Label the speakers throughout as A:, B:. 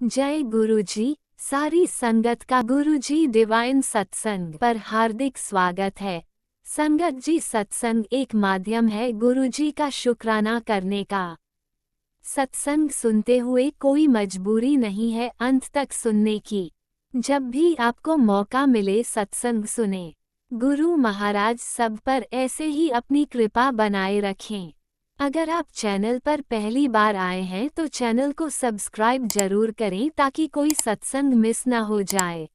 A: जय गुरुजी। सारी संगत का गुरुजी डिवाइन सत्संग पर हार्दिक स्वागत है। संगत जी, सत्संग एक माध्यम है गुरुजी का शुक्राना करने का। सत्संग सुनते हुए कोई मजबूरी नहीं है अंत तक सुनने की। जब भी आपको मौका मिले सत्संग सुने। गुरु महाराज सब पर ऐसे ही अपनी कृपा बनाए रखें। अगर आप चैनल पर पहली बार आए हैं तो चैनल को सब्सक्राइब जरूर करें ताकि कोई सत्संग मिस ना हो जाए।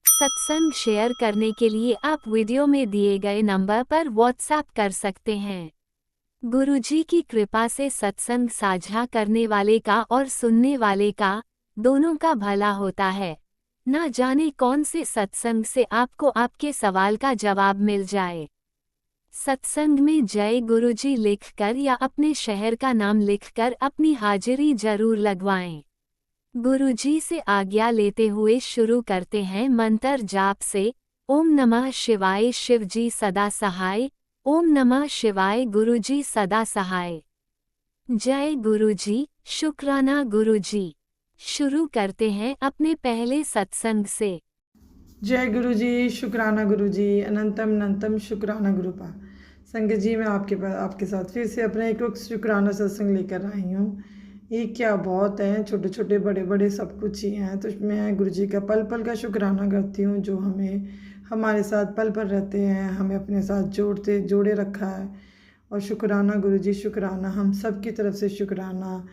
A: सत्संग शेयर करने के लिए आप वीडियो में दिए गए नंबर पर व्हाट्सएप कर सकते हैं। गुरुजी की कृपा से सत्संग साझा करने वाले का और सुनने वाले का, दोनों का भला होता है। ना जाने कौन से सत्संग से आपको आपके सवाल का जवाब मिल जाए। सत्संग में जय गुरुजी लिखकर या अपने शहर का नाम लिखकर अपनी हाजिरी जरूर लगवाएं। गुरुजी से आज्ञा लेते हुए शुरू करते हैं मंत्र जाप से। ओम नमः शिवाय शिवजी सदा सहाय। ओम नमः शिवाय गुरुजी सदा सहाय। जय गुरुजी, शुक्राना गुरुजी। शुरू करते हैं अपने पहले सत्संग से।
B: जय गुरु जी, शुक्राना गुरु जी, अनंतम अनंतम शुक्राना गुरुपा। संगत जी, मैं आपके साथ फिर से अपना एक शुक्राना सत्संग लेकर आई हूँ। ये क्या बहुत है, छोटे छोटे बड़े बड़े सब कुछ ही हैं। तो मैं गुरु जी का पल पल का शुक्राना करती हूँ, जो हमें हमारे साथ पल पल रहते हैं, हमें अपने साथ जोड़े रखा है। और शुक्राना गुरु जी, शुक्राना, हम सब की तरफ से शुक्राना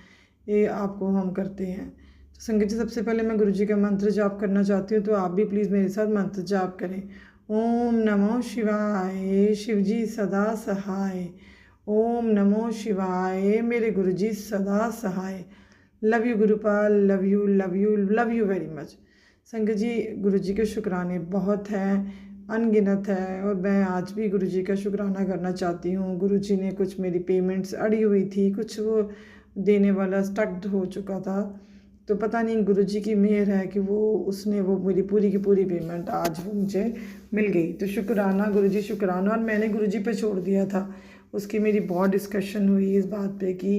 B: ये आपको हम करते हैं। तो संगत जी, सबसे पहले मैं गुरुजी का मंत्र जाप करना चाहती हूँ, तो आप भी प्लीज़ मेरे साथ मंत्र जाप करें। ओम नमो शिवाय, शिवजी सदा सहाय। ओम नमो शिवाय, मेरे गुरुजी सदा सहाय। Love you Gurupal, love you love you love you very much. संगत जी, गुरुजी के शुक्राने बहुत हैं, अनगिनत है, और मैं आज भी गुरुजी का शुक्राना करना चाहती हूँ। गुरुजी ने कुछ मेरी पेमेंट्स अड़ी हुई थी, कुछ वो देने वाला स्टक्ड हो चुका था, तो पता नहीं गुरुजी की मेहर है कि वो मेरी पूरी की पूरी पेमेंट आज वो मुझे मिल गई। तो शुक्राना गुरुजी, शुक्राना। और मैंने गुरुजी पे छोड़ दिया था, उसकी मेरी बहुत डिस्कशन हुई इस बात पे कि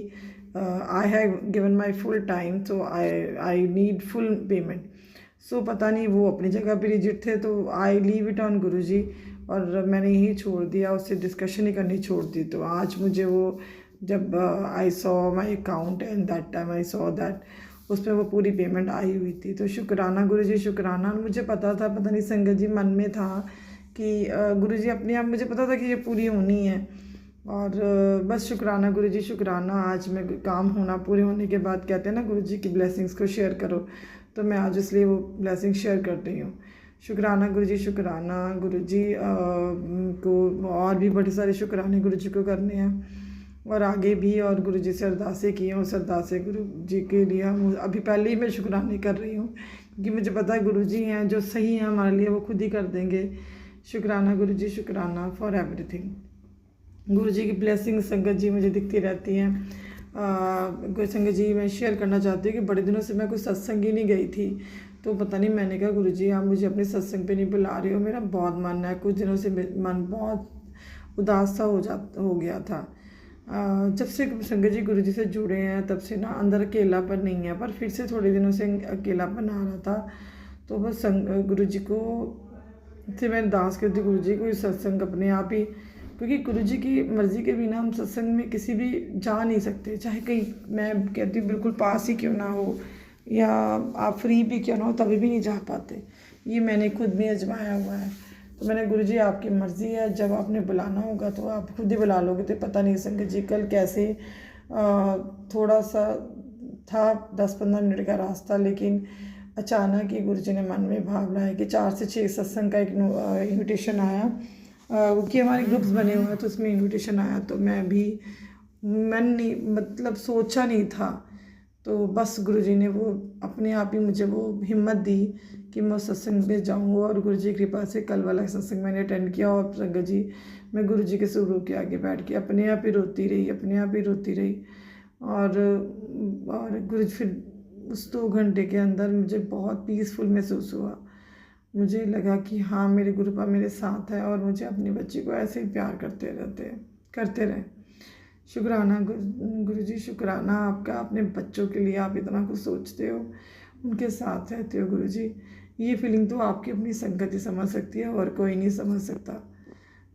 B: I have given my full time, so I need full payment. So पता नहीं वो अपनी जगह पे रिजिट थे, तो I leave it on Guruji, और मैंने यही छोड़ दिया, उससे डिस्कशन ही करनी छोड़ दी। तो आज मुझे वो जब I saw my account and that time I saw that उस पर वो पूरी पेमेंट आई हुई थी। तो शुक्राना गुरुजी, शुक्राना। मुझे पता था, पता नहीं संगत जी मन में था कि गुरुजी अपने आप, मुझे पता था कि ये पूरी होनी है। और बस शुक्राना गुरुजी, शुक्राना। आज मैं काम होना, पूरे होने के बाद कहते हैं ना गुरुजी की ब्लेसिंग्स को शेयर करो, तो मैं आज इसलिए वो ब्लेसिंग शेयर कर रही हूँ। शुक्राना गुरुजी, शुक्राना। गुरुजी को और भी बड़े सारे शुक्राने गुरुजी को करने हैं, और आगे भी, और गुरु जी से अरदासें की हैं। उस अरदासें गुरु जी के लिए हम अभी पहले ही मैं शुक्राने कर रही हूँ, क्योंकि मुझे पता है गुरु जी हैं जो सही हैं हमारे लिए, वो खुद ही कर देंगे। शुक्राना गुरु जी, शुक्राना फॉर एवरीथिंग। गुरु जी की ब्लेसिंग संगत जी मुझे दिखती रहती हैं। गुरु संगत जी, मैं शेयर करना चाहती हूँ कि बड़े दिनों से मैं कुछ सत्संग ही नहीं गई थी, तो पता नहीं, मैंने कहा गुरु जी आप मुझे अपने सत्संग पे नहीं बुला रहे हो, मेरा बहुत मन है। कुछ दिनों से मन बहुत उदास सा हो गया था। जब से संगत जी गुरु जी से जुड़े हैं तब से ना अंदर अकेलापन नहीं है, पर फिर से थोड़े दिनों से अकेलापन आ रहा था। तो बस गुरु जी को से मैं अरदास करती, गुरु जी को सत्संग अपने आप ही, क्योंकि गुरु जी की मर्ज़ी के बिना हम सत्संग में किसी भी जा नहीं सकते। चाहे कहीं, मैं कहती हूँ बिल्कुल पास ही क्यों ना हो, या आप फ्री भी क्यों ना हो, तभी भी नहीं जा पाते। ये मैंने खुद भी आजमाया हुआ है। तो मैंने गुरु जी आपकी मर्ज़ी है, जब आपने बुलाना होगा तो आप खुद ही बुला लोगे। तो पता नहीं संगत जी कल कैसे थोड़ा सा था 10-15 मिनट का रास्ता, लेकिन अचानक ही गुरु जी ने मन में भाव लाया कि 4 से 6 सत्संग का एक इन्विटेशन आया, क्योंकि हमारे ग्रुप्स बने हुए हैं, तो उसमें इन्विटेशन आया। तो मैं भी, मन नहीं, मतलब सोचा नहीं था, तो बस गुरु जी ने वो अपने आप ही मुझे वो हिम्मत दी कि मैं सत्संग में जाऊँ। और गुरु जी की कृपा से कल वाला सत्संग मैंने अटेंड किया, और संगत जी मैं गुरु जी के स्वरूप के आगे बैठ के अपने आप ही रोती रही, अपने आप ही रोती रही। और गुरु जी फिर उस 2 घंटे के अंदर मुझे बहुत पीसफुल महसूस हुआ। मुझे लगा कि हाँ, मेरे गुरुपा मेरे साथ है, और मुझे अपनी बच्ची को ऐसे ही प्यार करते रहें। शुक्राना गुरु जी, शुक्राना आपका, अपने बच्चों के लिए आप इतना कुछ सोचते हो। उनके साथ रहते हो गुरुजी। ये फीलिंग तो आपकी अपनी संगत ही समझ सकती है और कोई नहीं समझ सकता।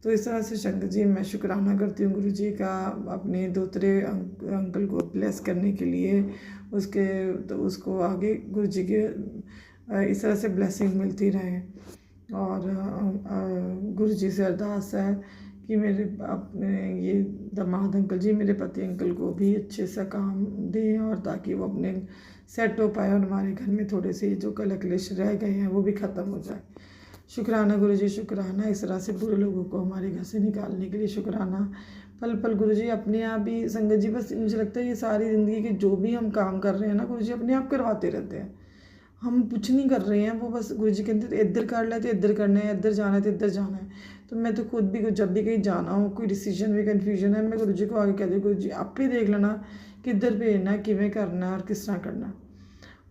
B: तो इस तरह से शंकर जी मैं शुक्राना करती हूँ गुरु जी का अपने दूसरे अंकल को ब्लेस करने के लिए। उसके तो उसको आगे गुरु जी के इस तरह से ब्लेसिंग मिलती रहे। और गुरु जी से अरदास है कि मेरे अपने ये दामाद अंकल जी मेरे पति अंकल को भी अच्छे से काम दें और ताकि वो अपने सेट हो पाए और हमारे घर में थोड़े से जो कलह क्लेश रह गए हैं वो भी ख़त्म हो जाए। शुक्राना गुरु जी शुक्राना, इस तरह से बुरे लोगों को हमारे घर से निकालने के लिए शुक्राना। पल पल गुरु जी अपने आप ही संगत जी, बस मुझे लगता है ये सारी ज़िंदगी के जो भी हम काम कर रहे हैं ना गुरु जी अपने आप करवाते रहते हैं। हम कुछ नहीं कर रहे हैं, वो बस गुरु जी कहते हैं इधर कर ले तो इधर करना है, इधर जाना है तो इधर जाना है। तो मैं तो खुद भी जब भी कहीं जाना हो कोई डिसीजन में कन्फ्यूजन है मैं गुरु जी को आगे कहती हूँ गुरु जी आप ही देख लेना किधर भेजना है, किमें करना है और किस तरह करना है।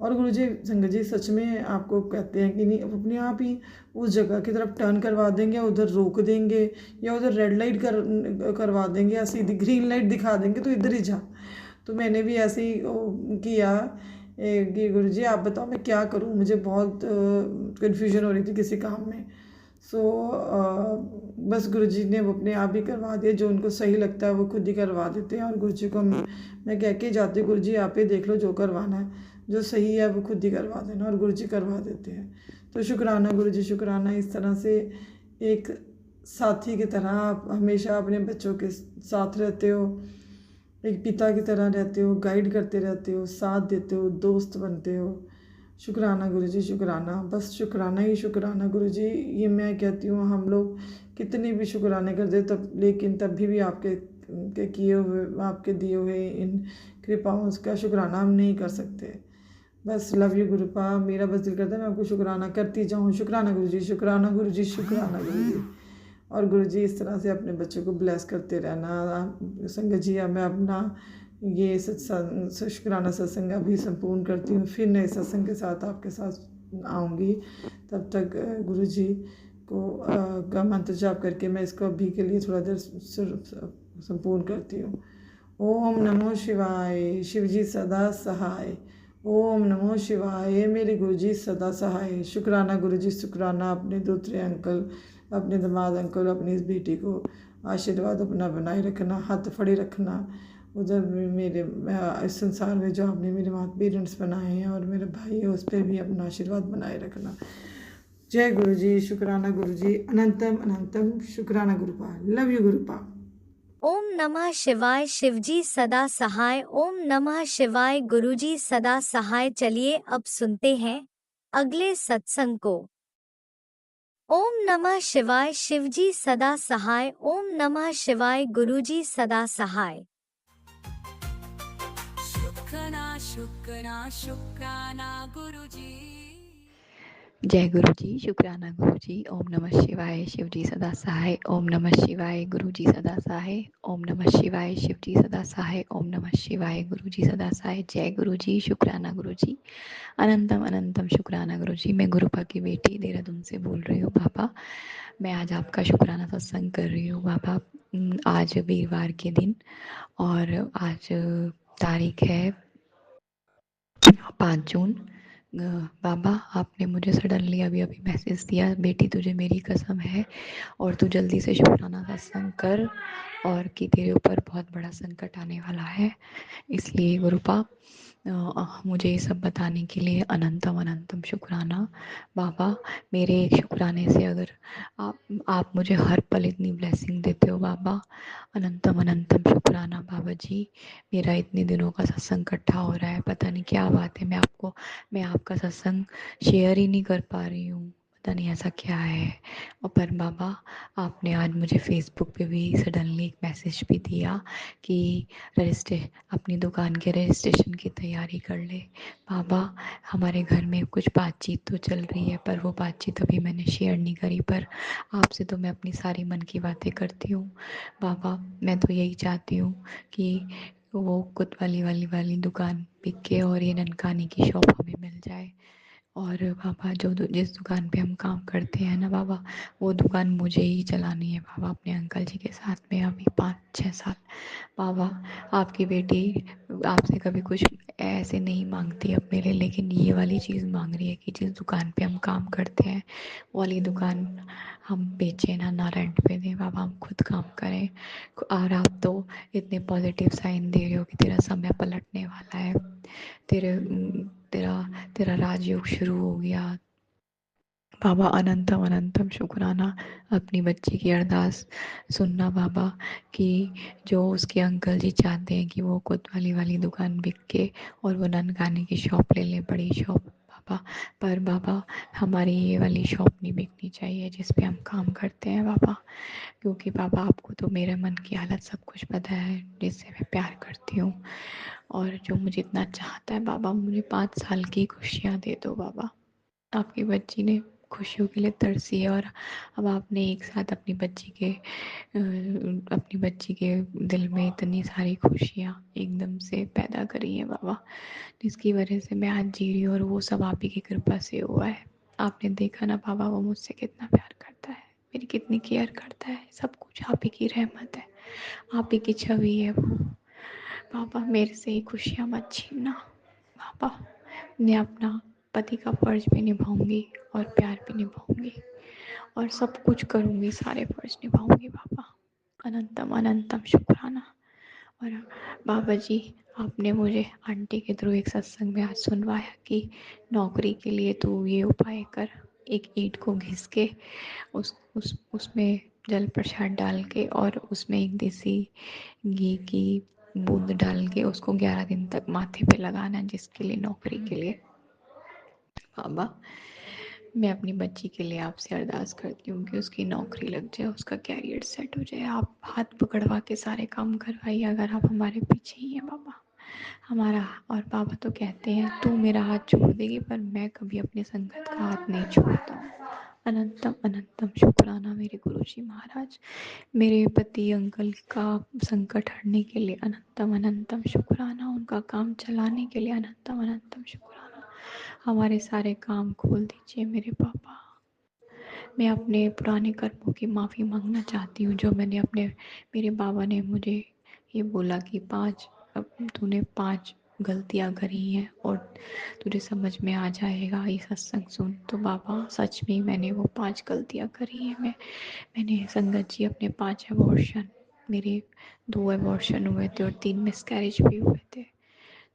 B: और गुरु जी संगत जी सच में आपको कहते हैं कि नहीं अपने आप ही उस जगह की तरफ टर्न करवा देंगे या उधर रोक देंगे या उधर रेड लाइट करवा देंगे या सीधी ग्रीन लाइट दिखा देंगे तो इधर ही जा। तो मैंने भी ऐसे ही किया कि गुरु जी आप बताओ मैं क्या करूँ, मुझे बहुत कन्फ्यूजन हो रही थी किसी काम में। सो बस गुरु जी ने वो अपने आप ही करवा दिया, जो उनको सही लगता है वो खुद ही करवा देते हैं। और गुरु जी को मैं कह के जाती हूँ गुरु जी आप ही देख लो जो करवाना है, जो सही है वो खुद ही करवा देना, और गुरु जी करवा देते हैं। तो शुक्राना गुरु जी शुक्राना, इस तरह से एक साथी की तरह आप हमेशा अपने बच्चों के साथ रहते हो, एक पिता की तरह रहते हो, गाइड करते रहते हो, साथ देते हो, दोस्त बनते हो। शुक्राना गुरु जी शुक्राना, बस शुक्राना ही शुक्राना गुरु जी। ये मैं कहती हूँ हम लोग कितने भी शुक्राने करते तब लेकिन तब भी आपके के किए हुए आपके दिए हुए इन कृपाओं का शुक्राना हम नहीं कर सकते। बस लव यू गुरुपा, मेरा बस दिल करता है मैं आपको शुक्राना करती जाऊँ। शुक्राना गुरु जी शुक्राना गुरु जी शुक्राना गुरु जी। और गुरु जी इस तरह से अपने बच्चों को ब्लेस करते रहना। संगत जी मैं अपना ये सत्संग शुक्राना सत्संग अभी संपूर्ण करती हूँ, फिर नए सत्संग के साथ आपके साथ आऊँगी। तब तक गुरु जी को का मंत्र जाप करके मैं इसको अभी के लिए थोड़ा देर संपूर्ण करती हूँ। ओम नमो शिवाय, शिव जी सदा सहाय। ओम नमो शिवाय, मेरे गुरु जी सदा सहाय। शुक्राना गुरु जी शुक्राना, अपने दूसरे अंकल अपने दामाद अंकल अपनी इस बेटी को आशीर्वाद अपना बनाए रखना, हाथ फड़े रखना। उधर मेरे इस संसार में जो आपने मेरे माता पेरेंट्स बनाए हैं और मेरे भाई है उस पर भी अपना आशीर्वाद बनाए रखना। जय गुरु जी शुक्राना गुरु जी, अनंतम अनंतम शुक्राना गुरुपा, लव यू गुरुपा।
A: ओम नमः शिवाय, शिवजी सदा सहाय। ओम नमः शिवाय, गुरुजी सदा सहाय। चलिए अब सुनते हैं अगले सत्संग को। ओम नमः शिवाय, शिवजी सदा सहाय। ओम नमः शिवाय, गुरुजी सदा सहाय।
C: शुक्राना शुक्राना शुक्राना गुरुजी।
D: जय गुरु जी शुक्राना गुरु जी। ओम नमः शिवाय, शिव जी सदा सहाय। ओम नमः शिवाय, गुरु जी सदा सहाय। ओम नमः शिवाय, शिव जी सदा सहाय। ओम नमः शिवाय, गुरु जी सदा सहाय। जय गुरु जी शुक्राना गुरु जी, अनंतम अनंतम शुक्राना गुरु जी। मैं गुरुपा की बेटी देहरादून से बोल रही हूँ बाबा। मैं आज आपका शुक्राना सत्संग कर रही हूँ बाबा, आज वीरवार के दिन, और आज तारीख है 5 जून। बाबा आपने मुझे सडनली अभी अभी मैसेज दिया, बेटी तुझे मेरी कसम है और तू जल्दी से शुक्राना सत्संग कर, और कि तेरे ऊपर बहुत बड़ा संकट आने वाला है। इसलिए गुरुपा मुझे ये सब बताने के लिए अनंतम अनंतम शुक्राना बाबा। मेरे एक शुक्राने से अगर आप मुझे हर पल इतनी ब्लेसिंग देते हो बाबा, अनंतम अनंतम शुक्राना बाबा जी। मेरा इतने दिनों का सत्संग इकट्ठा हो रहा है, पता नहीं क्या बात है, मैं आपका सत्संग शेयर ही नहीं कर पा रही हूँ, पता नहीं ऐसा क्या है। और पर बाबा आपने आज मुझे फेसबुक पे भी सडनली एक मैसेज भी दिया कि अपनी दुकान के रजिस्ट्रेशन की तैयारी कर ले। बाबा हमारे घर में कुछ बातचीत तो चल रही है, पर वो बातचीत अभी मैंने शेयर नहीं करी, पर आपसे तो मैं अपनी सारी मन की बातें करती हूँ बाबा। मैं तो यही चाहती हूँ कि वो कोतवाली वाली दुकान बिक के और ये ननकानी की शॉप हमें मिल जाए। और बाबा जिस दुकान पे हम काम करते हैं ना बाबा, वो दुकान मुझे ही चलानी है बाबा, अपने अंकल जी के साथ में अभी 5-6 साल। बाबा आपकी बेटी आपसे कभी कुछ ऐसे नहीं मांगती अपने लिए, लेकिन ये वाली चीज़ मांग रही है कि जिस दुकान पे हम काम करते हैं वो वाली दुकान हम बेचें ना रेंट पे दें बाबा, हम खुद काम करें। और आप तो इतने पॉजिटिव साइन दे रहे हो कि तेरा समय पलटने वाला है, तेरे तेरा तेरा राजयोग शुरू हो गया। बाबा अनंतम अनंतम शुक्राना अपनी बच्ची की अरदास सुनना बाबा, कि जो उसके अंकल जी चाहते हैं कि वो कोतवाली वाली दुकान बिक के और वो ननकाने की शॉप ले ले, बड़ी शॉप बाबा। पर बाबा हमारी ये वाली शॉप नहीं बिकनी चाहिए जिस पे हम काम करते हैं बाबा, क्योंकि बाबा आपको तो मेरे मन की हालत सब कुछ पता है, जिससे मैं प्यार करती हूँ और जो मुझे इतना चाहता है बाबा। मुझे 5 साल की खुशियाँ दे दो बाबा। आपकी बच्ची ने खुशियों के लिए तरसी है और अब आपने एक साथ अपनी बच्ची के दिल में इतनी सारी खुशियाँ एकदम से पैदा करी हैं बाबा, जिसकी वजह से मैं आज जी रही हूँ और वो सब आप ही की कृपा से हुआ है। आपने देखा ना बाबा, वो मुझसे कितना प्यार करता है, मेरी कितनी केयर करता है, सब कुछ आप ही की रहमत है, आप ही की छवि है वो। पापा मेरे से ही खुशियाँ मत छीनना पापा, मैं अपना पति का फर्ज भी निभाऊंगी और प्यार भी निभाऊंगी और सब कुछ करूंगी, सारे फर्ज निभाऊंगी पापा। अनंतम अनंतम शुक्राना। और बाबा जी, आपने मुझे आंटी के थ्रू एक सत्संग में आज सुनवाया कि नौकरी के लिए तू ये उपाय कर, एक ईंट को घिस के उसमें जल प्रसाद डाल के और उसमें एक देसी घी की बूंद डाल के उसको 11 दिन तक माथे पे लगाना, जिसके लिए नौकरी के लिए बाबा मैं अपनी बच्ची के लिए आपसे अरदास करती हूँ कि उसकी नौकरी लग जाए, उसका कैरियर सेट हो जाए। आप हाथ पकड़वा के सारे काम करवाइए, अगर आप हमारे पीछे ही हैं बाबा हमारा। और बाबा तो कहते हैं तू मेरा हाथ छोड़ देगी, पर मैं कभी अपने संगत का हाथ नहीं छोड़ता हूँ। अनंतम अनंतम शुक्राना मेरे गुरुजी महाराज, मेरे पति अंकल का संकट हटने के लिए अनंतम अनंतम शुक्राना, उनका काम चलाने के लिए अनंतम अनंतम शुक्राना। हमारे सारे काम खोल दीजिए मेरे पापा। मैं अपने पुराने कर्मों की माफ़ी मांगना चाहती हूँ, जो मैंने मेरे बाबा ने मुझे ये बोला कि अब तूने 5 गलतियाँ करी हैं और तुझे समझ में आ जाएगा ये सत्संग सुन। तो बाबा सच में मैंने वो 5 गलतियाँ करी हैं। मैंने संगत जी अपने 5 अबॉर्शन, मेरे 2 अबॉर्शन हुए थे और 3 मिसकैरेज भी हुए थे।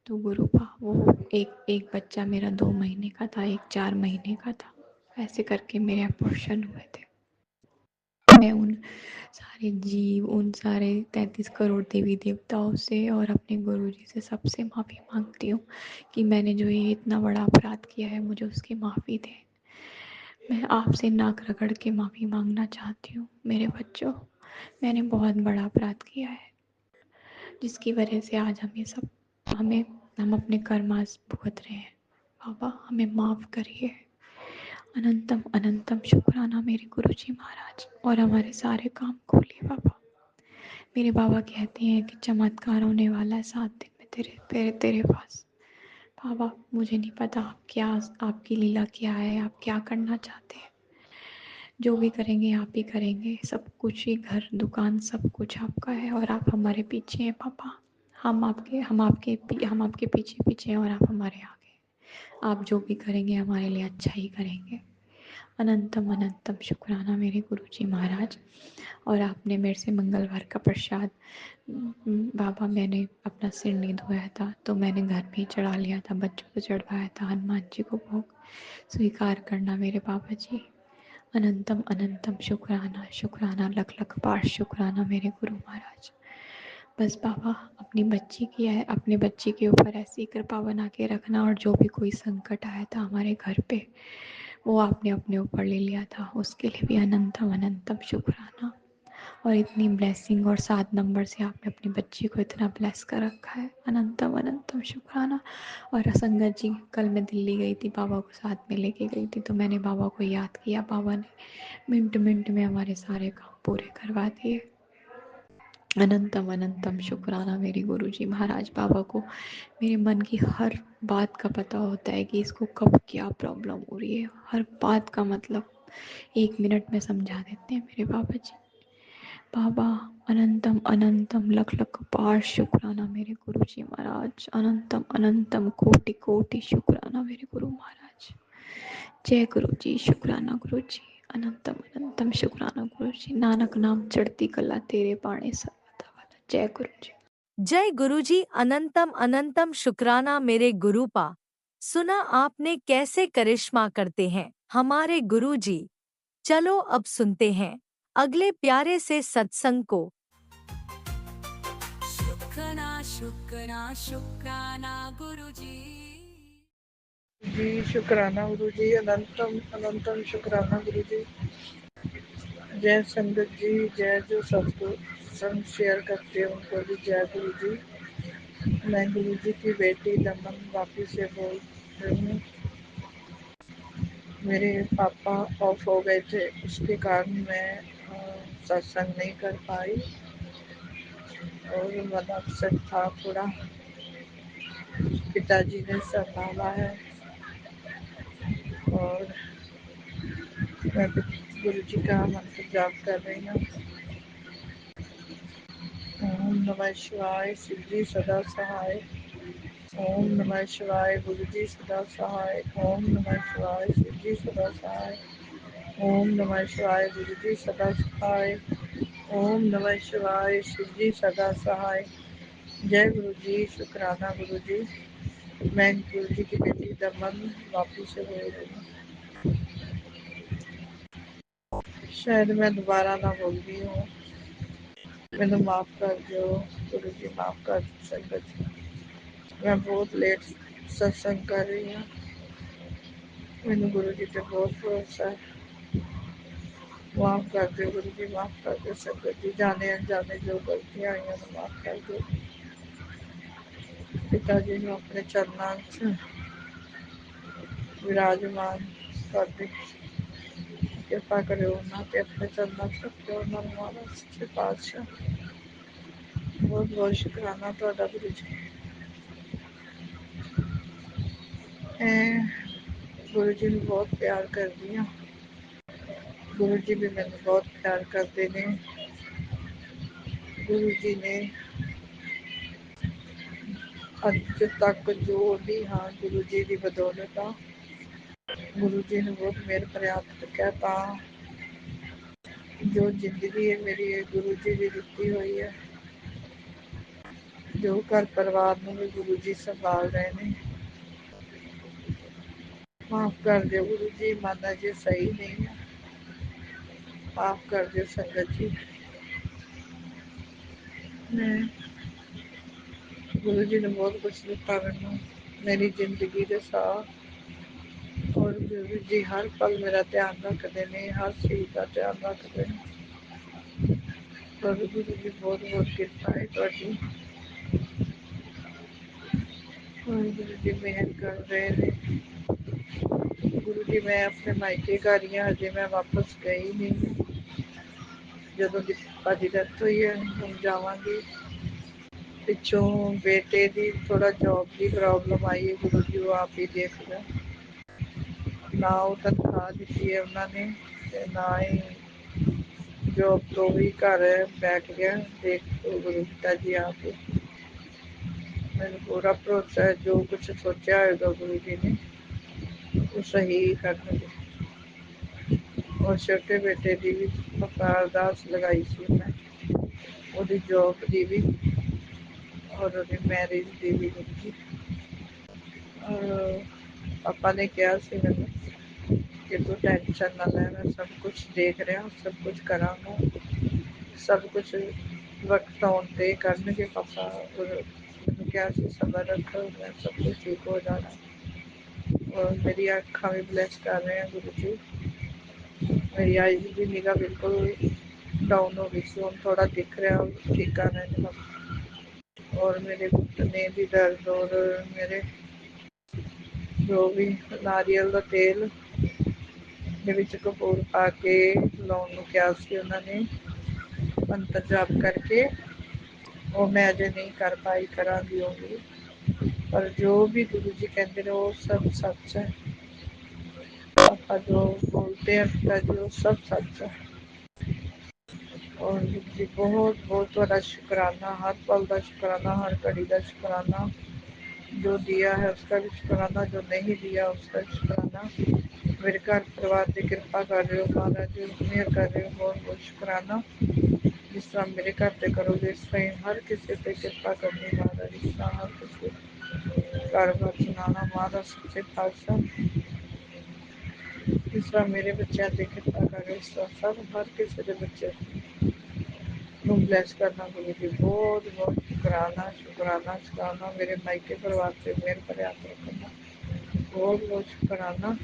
D: तो गुरुपा वो एक बच्चा मेरा 2 महीने का था, एक 4 महीने का था, ऐसे करके मेरे अबॉर्शन हुए थे। मैं उन सारे जीव, उन सारे 33 करोड़ देवी देवताओं से और अपने गुरुजी से सबसे माफ़ी मांगती हूँ कि मैंने जो ये इतना बड़ा अपराध किया है, मुझे उसकी माफ़ी दे। मैं आपसे नाक रगड़ के माफ़ी मांगना चाहती हूँ मेरे बच्चों, मैंने बहुत बड़ा अपराध किया है, जिसकी वजह से आज हम अपने कर्म आज भुगत रहे हैं। बाबा हमें माफ़ करिए। अनंतम अनंतम शुक्राना मेरे गुरुजी महाराज, और हमारे सारे काम खोलिए बाबा। मेरे बाबा कहते हैं कि चमत्कार होने वाला है 7 दिन में तेरे पास। बाबा मुझे नहीं पता आपकी लीला क्या है, आप क्या करना चाहते हैं। जो भी करेंगे आप ही करेंगे, सब कुछ ही, घर दुकान सब कुछ आपका है और आप हमारे पीछे हैं पापा। हम आपके पीछे पीछे हैं और आप हमारे आगे। आप जो भी करेंगे हमारे लिए अच्छा ही करेंगे। अनंतम अनंतम शुक्राना मेरे गुरुजी महाराज। और आपने मेरे से मंगलवार का प्रसाद, बाबा मैंने अपना सिर नहीं धोया था तो मैंने घर में ही चढ़ा लिया था, बच्चों को चढ़वाया था, हनुमान जी को भोग स्वीकार करना मेरे बाबा जी। अनंतम अनंतम शुक्राना शुक्राना लख लख बार शुक्राना मेरे गुरु महाराज। बस बाबा अपनी बच्ची के ऊपर ऐसी कृपा बना के रखना, और जो भी कोई संकट आया था हमारे घर पे वो आपने अपने ऊपर ले लिया था, उसके लिए भी अनंतम अनंतम शुक्राना। और इतनी ब्लेसिंग और 7 नंबर से आपने अपनी बच्ची को इतना ब्लेस कर रखा है, अनंतम अनंतम शुक्राना। और संगत जी, कल मैं दिल्ली गई थी, बाबा को साथ में लेके गई थी, तो मैंने बाबा को याद किया, बाबा ने मिनट मिनट में हमारे सारे काम पूरे करवा दिए। अनंतम अनंतम शुक्राना मेरी गुरुजी महाराज। बाबा को मेरे मन की हर बात का पता होता है कि इसको कब क्या प्रॉब्लम हो रही है, हर बात का मतलब 1 मिनट में समझा देते हैं मेरे बाबा जी। बाबा अनंतम अनंतम लख लख पार शुक्राना मेरे गुरु जी महाराज। अनंतम अनंतम कोटि कोटि शुक्राना मेरे गुरु महाराज। जय गुरु जी, शुक्राना गुरु जी। अनंतम अनंतम शुक्राना गुरु जी। नानक नाम चढ़ती कला तेरे बाणे सर्वदा वाला। जय गुरु जी।
A: जय गुरुजी, अनंतम अनंतम शुक्राना मेरे गुरुपा। सुना आपने कैसे करिश्मा करते हैं हमारे गुरुजी। चलो अब सुनते हैं अगले प्यारे से सत्संग को।
C: शुक्राना शुक्राना शुक्राना गुरुजी।
B: जी शुक्राना गुरु जी, अनंतम अनंतम शुक्राना गुरु जी। जय संगत जी, जय जो सत्संग शेयर करते हैं उनको भी जय गुरु जी। मैं गुरु जी की बेटी दमन वापी से बोल रही हूँ। मेरे पापा ऑफ हो गए थे, उसके कारण मैं सत्संग नहीं कर पाई और मन अपसेट था थोड़ा। पिताजी ने संभाला है और मैं गुरु जी का मंत्र जाप कर रही हूँ। ओम नमः शिवाय, शिव जी सदा सहाय। ओम नमः शिवाय, गुरु जी सदा सहाय। ओम नमः शिवाय, शिव जी सदा सहाय। ओम नमः शिवाय, गुरु जी सदा सहाय। ओम नमः शिवाय, शिव जी सदा सहाय। जय गुरु जी, शुक्राना गुरु जी। मैं गुरु जी की बेटी दमन वापी से बोल रही हूँ। शायद मैं दोबारा ना बोल रही हूँ, मैंने माफ कर दो गुरु जी, माफ कर दो संगत जी। मैं बहुत लेट सत्संग कर रही हूँ, मैंने गुरु जी पे बहुत भरोसा है। माफ कर दो गुरु जी, माफ कर दो संगत जी। जाने अनजाने जो गलतियां आई हैं माफ कर दो। पिताजी ने अपने चरणों च विराजमान कर दे, कृपा करो उन्होंने ते अपने चरणों च रखो उन्होंने महाराज सच्चे पातशाह। बहुत बहुत शुक्राना ਤੁਹਾਡਾ गुरु जी। मैं गुरु जी ਨੂੰ बहुत प्यार करती हाँ, गुरु जी भी मैंने बहुत प्यार करते ने। गुरु जी ने अज तक जो भी हाँ गुरु जी की बदौलत आ, गुरु जी ने बहुत मेरे पर हाथ रखा ता जो जिंदगी है मेरी गुरु जी की दिती हुई है। जो घर परिवार में भी गुरु जी संभाल रहे हैं। माफ कर दो गुरु जी, मन अजे सही नहीं है, माफ कर दो संगत जी। मैं गुरु जी ने बहुत कुछ दिता मैनू, मेरी जिंदगी के साथ। और गुरु जी हर पल मेरा ध्यान रखते हैं, हर चीज का ध्यान रखते हैं। और गुरु जी बहुत बहुत कृपा है थोड़ी। और गुरु जी मेहर कर रहे हैं। गुरु जी मैं अपने मायके घर ही हाँ, हजे मैं वापस गई नहीं। ਜਦੋਂ ਦੀ ਭਾਜੀ ਡੈਥ ਹੋਈ ਹੈ ਹੁਣ ਜਾਵਾਂਗੀ। ਪਿੱਛੋਂ ਬੇਟੇ ਦੀ ਥੋੜਾ ਜੌਬ ਦੀ ਪ੍ਰੋਬਲਮ ਆਈ ਹੈ, ਗੁਰੂ ਜੀ ਉਹ ਆਪ ਹੀ ਦੇਖਦਾ। ਨਾ ਉਹ ਤਨਖਾਹ ਦਿੱਤੀ ਹੈ ਉਹਨਾਂ ਨੇ ਤੇ ਨਾ ਹੀ ਜੌਬ ਤੋਂ ਵੀ ਘਰ ਬੈਠ ਗਿਆ। ਦੇਖ ਲਓ ਗੁਰੂ ਪਿਤਾ ਜੀ ਆਪ ਹੀ। ਮੈਨੂੰ ਪੂਰਾ ਭਰੋਸਾ ਹੈ ਜੋ ਕੁਛ ਸੋਚਿਆ ਹੋਏਗਾ ਗੁਰੂ ਜੀ ਨੇ ਉਹ ਸਹੀ ਕਰਨਗੇ। ਔਰ ਛੋਟੇ ਬੇਟੇ ਦੀ ਵੀ ਆਪਾਂ ਅਰਦਾਸ ਲਗਾਈ ਸੀ ਮੈਂ, ਉਹਦੀ ਜੌਬ ਦੀ ਵੀ ਔਰ ਉਹਦੀ ਮੈਰਿਜ ਦੀ ਵੀ। ਗੁਰੂ ਜੀ ਔਰ ਪਾਪਾ ਨੇ ਕਿਹਾ ਸੀ ਮੈਨੂੰ ਕਿ ਤੂੰ ਟੈਨਸ਼ਨ ਨਾ ਲੈ, ਮੈਂ ਸਭ ਕੁਛ ਦੇਖ ਰਿਹਾ, ਸਭ ਕੁਛ ਕਰਾਂਗਾ, ਸਭ ਕੁਛ ਵਕਤ ਆਉਣ 'ਤੇ ਕਰਨਗੇ ਪਾਪਾ। ਔਰ ਮੈਨੂੰ ਕਿਹਾ ਸੀ ਸਬਰ ਰੱਖ, ਮੈਂ ਸਭ ਕੁਛ ਠੀਕ ਹੋ ਜਾਣਾ। ਔਰ ਮੇਰੀਆਂ ਅੱਖਾਂ ਵੀ ਬਲੈਸ ਕਰ ਰਹੇ ਆ ਗੁਰੂ ਜੀ। ਮੇਰੀ ਆਈਜ਼ ਦੀ ਨਿਗਾਹ ਬਿਲਕੁਲ डाउन हो गई थी, ਹੁਣ थोड़ा दिख रहा ठीक आ रहा है। और मेरे घुटने भी दर्द और मेरे जो भी नारियल का तेल ਦੇ ਵਿੱਚ ਕਪੂਰ ਪਾ ਕੇ ਲਾਉਣ ਨੂੰ ਕਿਹਾ ਸੀ ਉਹਨਾਂ ਨੇ, ਮੰਤਰ ਜਾਪ ਕਰਕੇ। ਉਹ ਮੈਂ ਅਜੇ ਨਹੀਂ ਕਰ ਪਾਈ, ਕਰਾਂਗੀ ਉਹ ਵੀ। ਪਰ ਜੋ भी गुरु जी कहते हैं वो सब सच है। पापा जो बोलते हैं पिताजी वो सब सच है।
E: और जी बहुत बहुत बड़ा शुक्राना, हर पल का शुक्राना, हर घड़ी का शुक्राना, जो दिया है उसका भी शुक्राना, जो नहीं दिया उसका भी शुक्राना। मेरे घर परिवार की कृपा कर रहे हो महाराज जी, मेहर कर रहे हो, बहुत बहुत शुक्राना। जिस तरह मेरे घर पे करोगे इस तरह हर किसी पे कृपा करनी महाराज, इस तरह हर किसी कारोबार चलाना महाराज सच्चे पातशाह। जिस तरह मेरे बच्चों पे कृपा कर रहे हो इस तरह सब हर किसी के बच्चे ਨੂੰ ਬਲੈਸ ਕਰਨਾ ਗੁਰੂ ਜੀ, ਬਹੁਤ ਬਹੁਤ ਸ਼ੁਕਰਾਨਾ ਸ਼ੁਕਰਾਨਾ ਸ਼ੁਕਰਾਨਾ। ਮੇਰੇ ਮਾਇਕੇ ਪਰਿਵਾਰ ਤੇ ਮਿਹਰ ਭਰਿਆ ਹੱਥ ਰੱਖਣਾ, ਬਹੁਤ ਬਹੁਤ ਸ਼ੁਕਰਾਨਾ।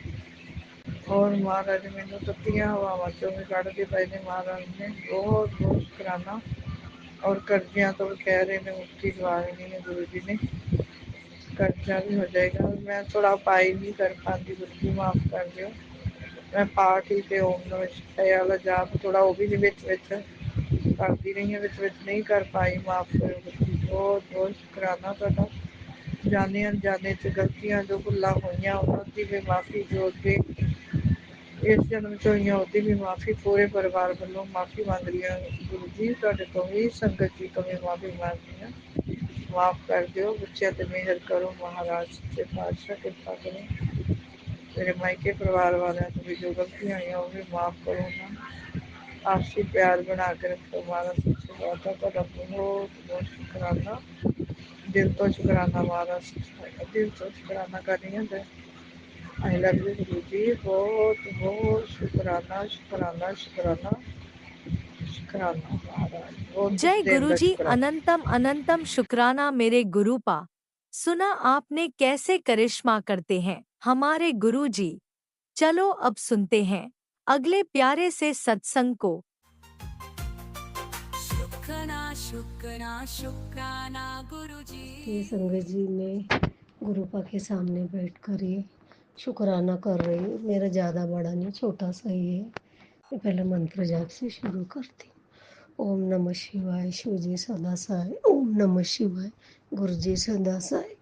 E: ਔਰ ਮਹਾਰਾਜ ਮੈਨੂੰ ਤੱਤੀਆਂ ਹਵਾਵਾਂ ਚੋਂ ਵੀ ਕੱਢਦੇ ਪਏ ਨੇ ਮਹਾਰਾਜ ਨੇ, ਬਹੁਤ ਬਹੁਤ ਸ਼ੁਕਰਾਨਾ। ਔਰ ਕਰਜ਼ਿਆਂ ਤੋਂ ਕਹਿ ਰਹੇ ਨੇ ਮੁਕਤੀ ਦਿਵਾਉਣੀ ਹੈ ਗੁਰੂ ਜੀ ਨੇ, ਕਰਜ਼ਾ ਵੀ ਹੋ ਜਾਏਗਾ। ਮੈਂ ਥੋੜਾ ਉਪਾਅ ਨਹੀਂ ਕਰ ਪਾਉਂਦੀ ਗੁਰੂ ਜੀ, ਮਾਫ ਕਰ ਦਿਓ। ਮੈਂ ਪਾਠ ਹੀ ਤੇ ਓਮ ਨਮः ਸ਼ਿਵਾਏ ਵਾਲਾ ਜਾਪ ਥੋੜਾ ਉਹ ਵੀ ਵਿੱਚ ਵਿੱਚ ਕਰਦੀ ਰਹੀ ਹਾਂ, ਵਿੱਚ ਨਹੀਂ ਕਰ ਪਾਈ, ਮਾਫ ਕਰਿਓ ਗੁਰੂ ਜੀ, ਬਹੁਤ ਬਹੁਤ ਸ਼ੁਕਰਾਨਾ ਤੁਹਾਡਾ। ਜਾਣੇ ਅਣਜਾਣੇ ਚ ਗਲਤੀਆਂ ਜੋ ਭੁੱਲਾਂ ਹੋਈਆਂ ਉਹਨਾਂ ਦੀ ਵੀ ਮਾਫੀ, ਜੋ ਅੱਗੇ ਇਸ ਜਨਮ ਚ ਹੋਈਆਂ ਉਹਦੀ ਵੀ ਮਾਫੀ, ਪੂਰੇ ਪਰਿਵਾਰ ਵੱਲੋਂ ਮਾਫੀ ਮੰਗ ਰਹੀ ਹਾਂ ਗੁਰੂ ਜੀ ਤੁਹਾਡੇ ਤੋਂ ਵੀ, ਸੰਗਤ ਜੀ ਤੋਂ ਵੀ ਮਾਫੀ ਮੰਗਦੀ ਹਾਂ, ਮਾਫ ਕਰ ਦਿਓ। ਬੱਚਿਆਂ ਤੇ ਮਿਹਰ ਕਰੋ ਮਹਾਰਾਜ ਸੱਚੇ ਪਾਤਸ਼ਾਹ, ਕਿਰਪਾ ਕਰੋ। ਮੇਰੇ ਮਾਇਕੇ ਪਰਿਵਾਰ ਵਾਲਿਆਂ ਤੋਂ ਵੀ ਜੋ ਗਲਤੀਆਂ ਹੋਈਆਂ ਉਹ ਵੀ ਮਾਫ ਕਰੋ ਉਹਨਾਂ ਨੂੰ, ਆਪਸੀ ਪਿਆਰ ਬਣਾ ਕੇ ਰੱਖੋ ਮਹਾਰਾਜ ਸੱਚੇ ਪਾਤਸ਼ਾਹ। ਤੁਹਾਡਾ ਬਹੁਤ ਬਹੁਤ ਸ਼ੁਕਰਾਨਾ, ਦਿਲ ਤੋਂ ਸ਼ੁਕਰਾਨਾ ਮਹਾਰਾਜ ਸੱਚੇ, ਦਿਲ ਤੋਂ ਸ਼ੁਕਰਾਨਾ ਕਰ ਰਹੀ ਹਾਂ। आई लव यू गुरु जी, बहुत बहुत शुक्राना शुक्राना शुक्राना शुक्राना महाराज, बहुत कुछ
F: जय
E: देने का
F: गुरुजी,
E: शुक्राना।
F: अनंतम अनंतम शुक्राना मेरे गुरुपा। सुना आपने कैसे करिश्मा करते हैं हमारे गुरुजी। चलो अब सुनते हैं अगले प्यारे से सत्संग को।
C: शुक्राना शुक्राना शुक्राना गुरुजी।
G: ये संगत जी मैं गुरुपा के सामने बैठकर ये शुक्राना कर रही हूँ। मेरा ज़्यादा बड़ा नहीं, छोटा सा ही है। मैं पहले मंत्र जाप से शुरू करती हूँ। ओम नमः शिवाय, शिव जी सदा सहाय। ओम नमः शिवाय, गुरु जी सदा सहाय।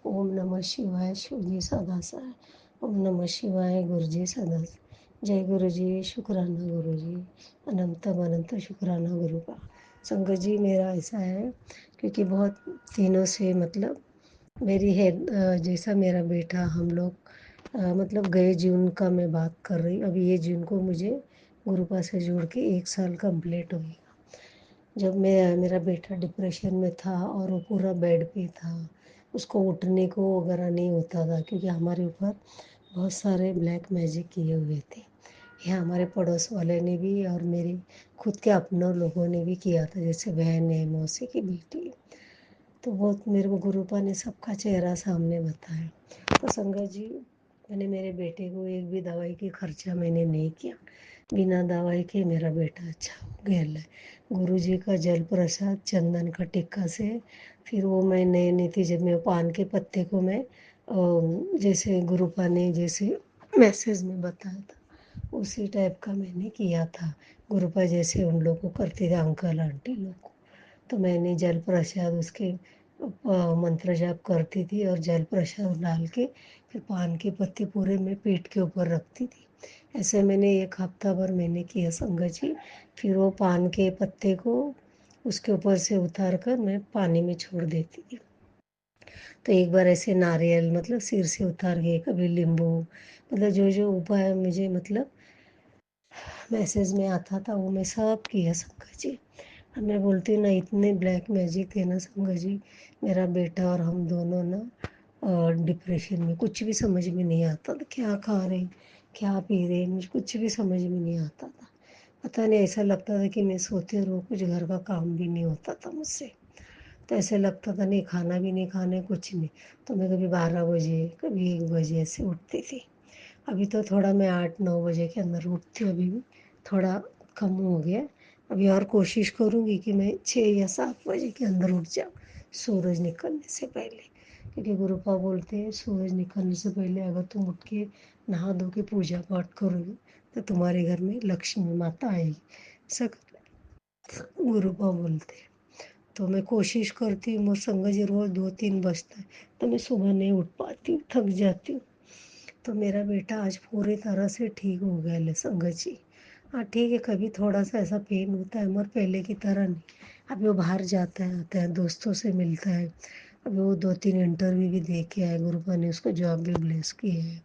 G: ओम नमः शिवाय, शिव जी सदा सहाय। ओम नमः शिवाय, गुरु जी सदा सहाय। जय गुरु जी, शुक्राना गुरु जी, अनंत अनंत शुक्राना गुरुपा। संगत जी मेरा ऐसा है क्योंकि बहुत दिनों से मतलब मेरी है जैसा मेरा बेटा, हम लोग मतलब गए जून का मैं बात कर रही हूँ। अभी ये जून को मुझे गुरुपा से जोड़ के 1 साल कंप्लीट होगी। जब मेरा बेटा डिप्रेशन में था और वो पूरा बेड पे था, उसको उठने को वगैरह नहीं होता था क्योंकि हमारे ऊपर बहुत सारे ब्लैक मैजिक किए हुए थे। ये हमारे पड़ोस वाले ने भी और मेरे खुद के अपनों लोगों ने भी किया था, जैसे बहन है, मौसी की बेटी। तो बहुत मेरे को गुरुपा ने सबका चेहरा सामने बताया। तो संगत जी मैंने मेरे बेटे को एक भी दवाई की खर्चा मैंने नहीं किया, बिना दवाई के मेरा बेटा अच्छा हो गया। गुरु जी का जल प्रसाद चंदन का टिक्का से फिर वो मैं नए नई थी, जब मैं पान के पत्ते को मैं जैसे गुरुपा ने जैसे मैसेज में बताया था उसी टाइप का मैंने किया था। गुरुपा जैसे उन लोग को करते थे, अंकल आंटी लोग को। तो मैंने जल प्रसाद उसके मंत्र जाप करती थी और जल प्रसाद डाल के फिर पान के पत्ते पूरे मैं पेट के ऊपर रखती थी। ऐसे मैंने 1 हफ्ता भर मैंने किया संगत जी। फिर वो पान के पत्ते को उसके ऊपर से उतार कर मैं पानी में छोड़ देती थी। तो एक बार ऐसे नारियल मतलब सिर से उतार के, कभी नींबू, मतलब जो जो उपाय मुझे मतलब मैसेज में आता था वो मैं सब किया संगत जी। अब मैं बोलती हूँ ना, इतने ब्लैक मैजिक थे ना संगत जी, मेरा बेटा और हम दोनों ना डिप्रेशन में, कुछ भी समझ में नहीं आता था, क्या खा रहे क्या पी रहे मुझे कुछ भी समझ में नहीं आता था। पता नहीं, ऐसा लगता था कि मैं सोते रहूँ, कुछ घर का काम भी नहीं होता था मुझसे। तो ऐसे लगता था नहीं खाना भी नहीं खाना है, कुछ नहीं। तो मैं कभी 12 बजे कभी 1 बजे ऐसे उठती थी। अभी तो थोड़ा मैं 8-9 बजे के अंदर उठती हूँ, अभी भी थोड़ा कम हो गया। अभी और कोशिश करूँगी कि मैं 6 या 7 बजे के अंदर उठ जाऊँ, सूरज निकलने से पहले। क्योंकि गुरुपा बोलते हैं सूरज निकलने से पहले अगर तुम उठ के नहा धो के पूजा पाठ करोगे तो तुम्हारे घर में लक्ष्मी माता आएगी, ऐसा गुरुपा बोलते हैं। तो मैं कोशिश करती हूँ, मोर संग जी रोज़ 2-3 बजता है तो मैं सुबह नहीं उठ पाती हूँ, थक जाती हूँ। तो मेरा बेटा आज पूरी तरह से ठीक हो गया ले संगत जी। हाँ ठीक है, कभी थोड़ा सा ऐसा पेन होता है मगर पहले की तरह नहीं। अभी वो बाहर जाता है आता है, दोस्तों से मिलता है। अभी वो 2-3 इंटरव्यू भी दे के आए, गुरुपा ने उसको जॉब भी ब्लेस की है।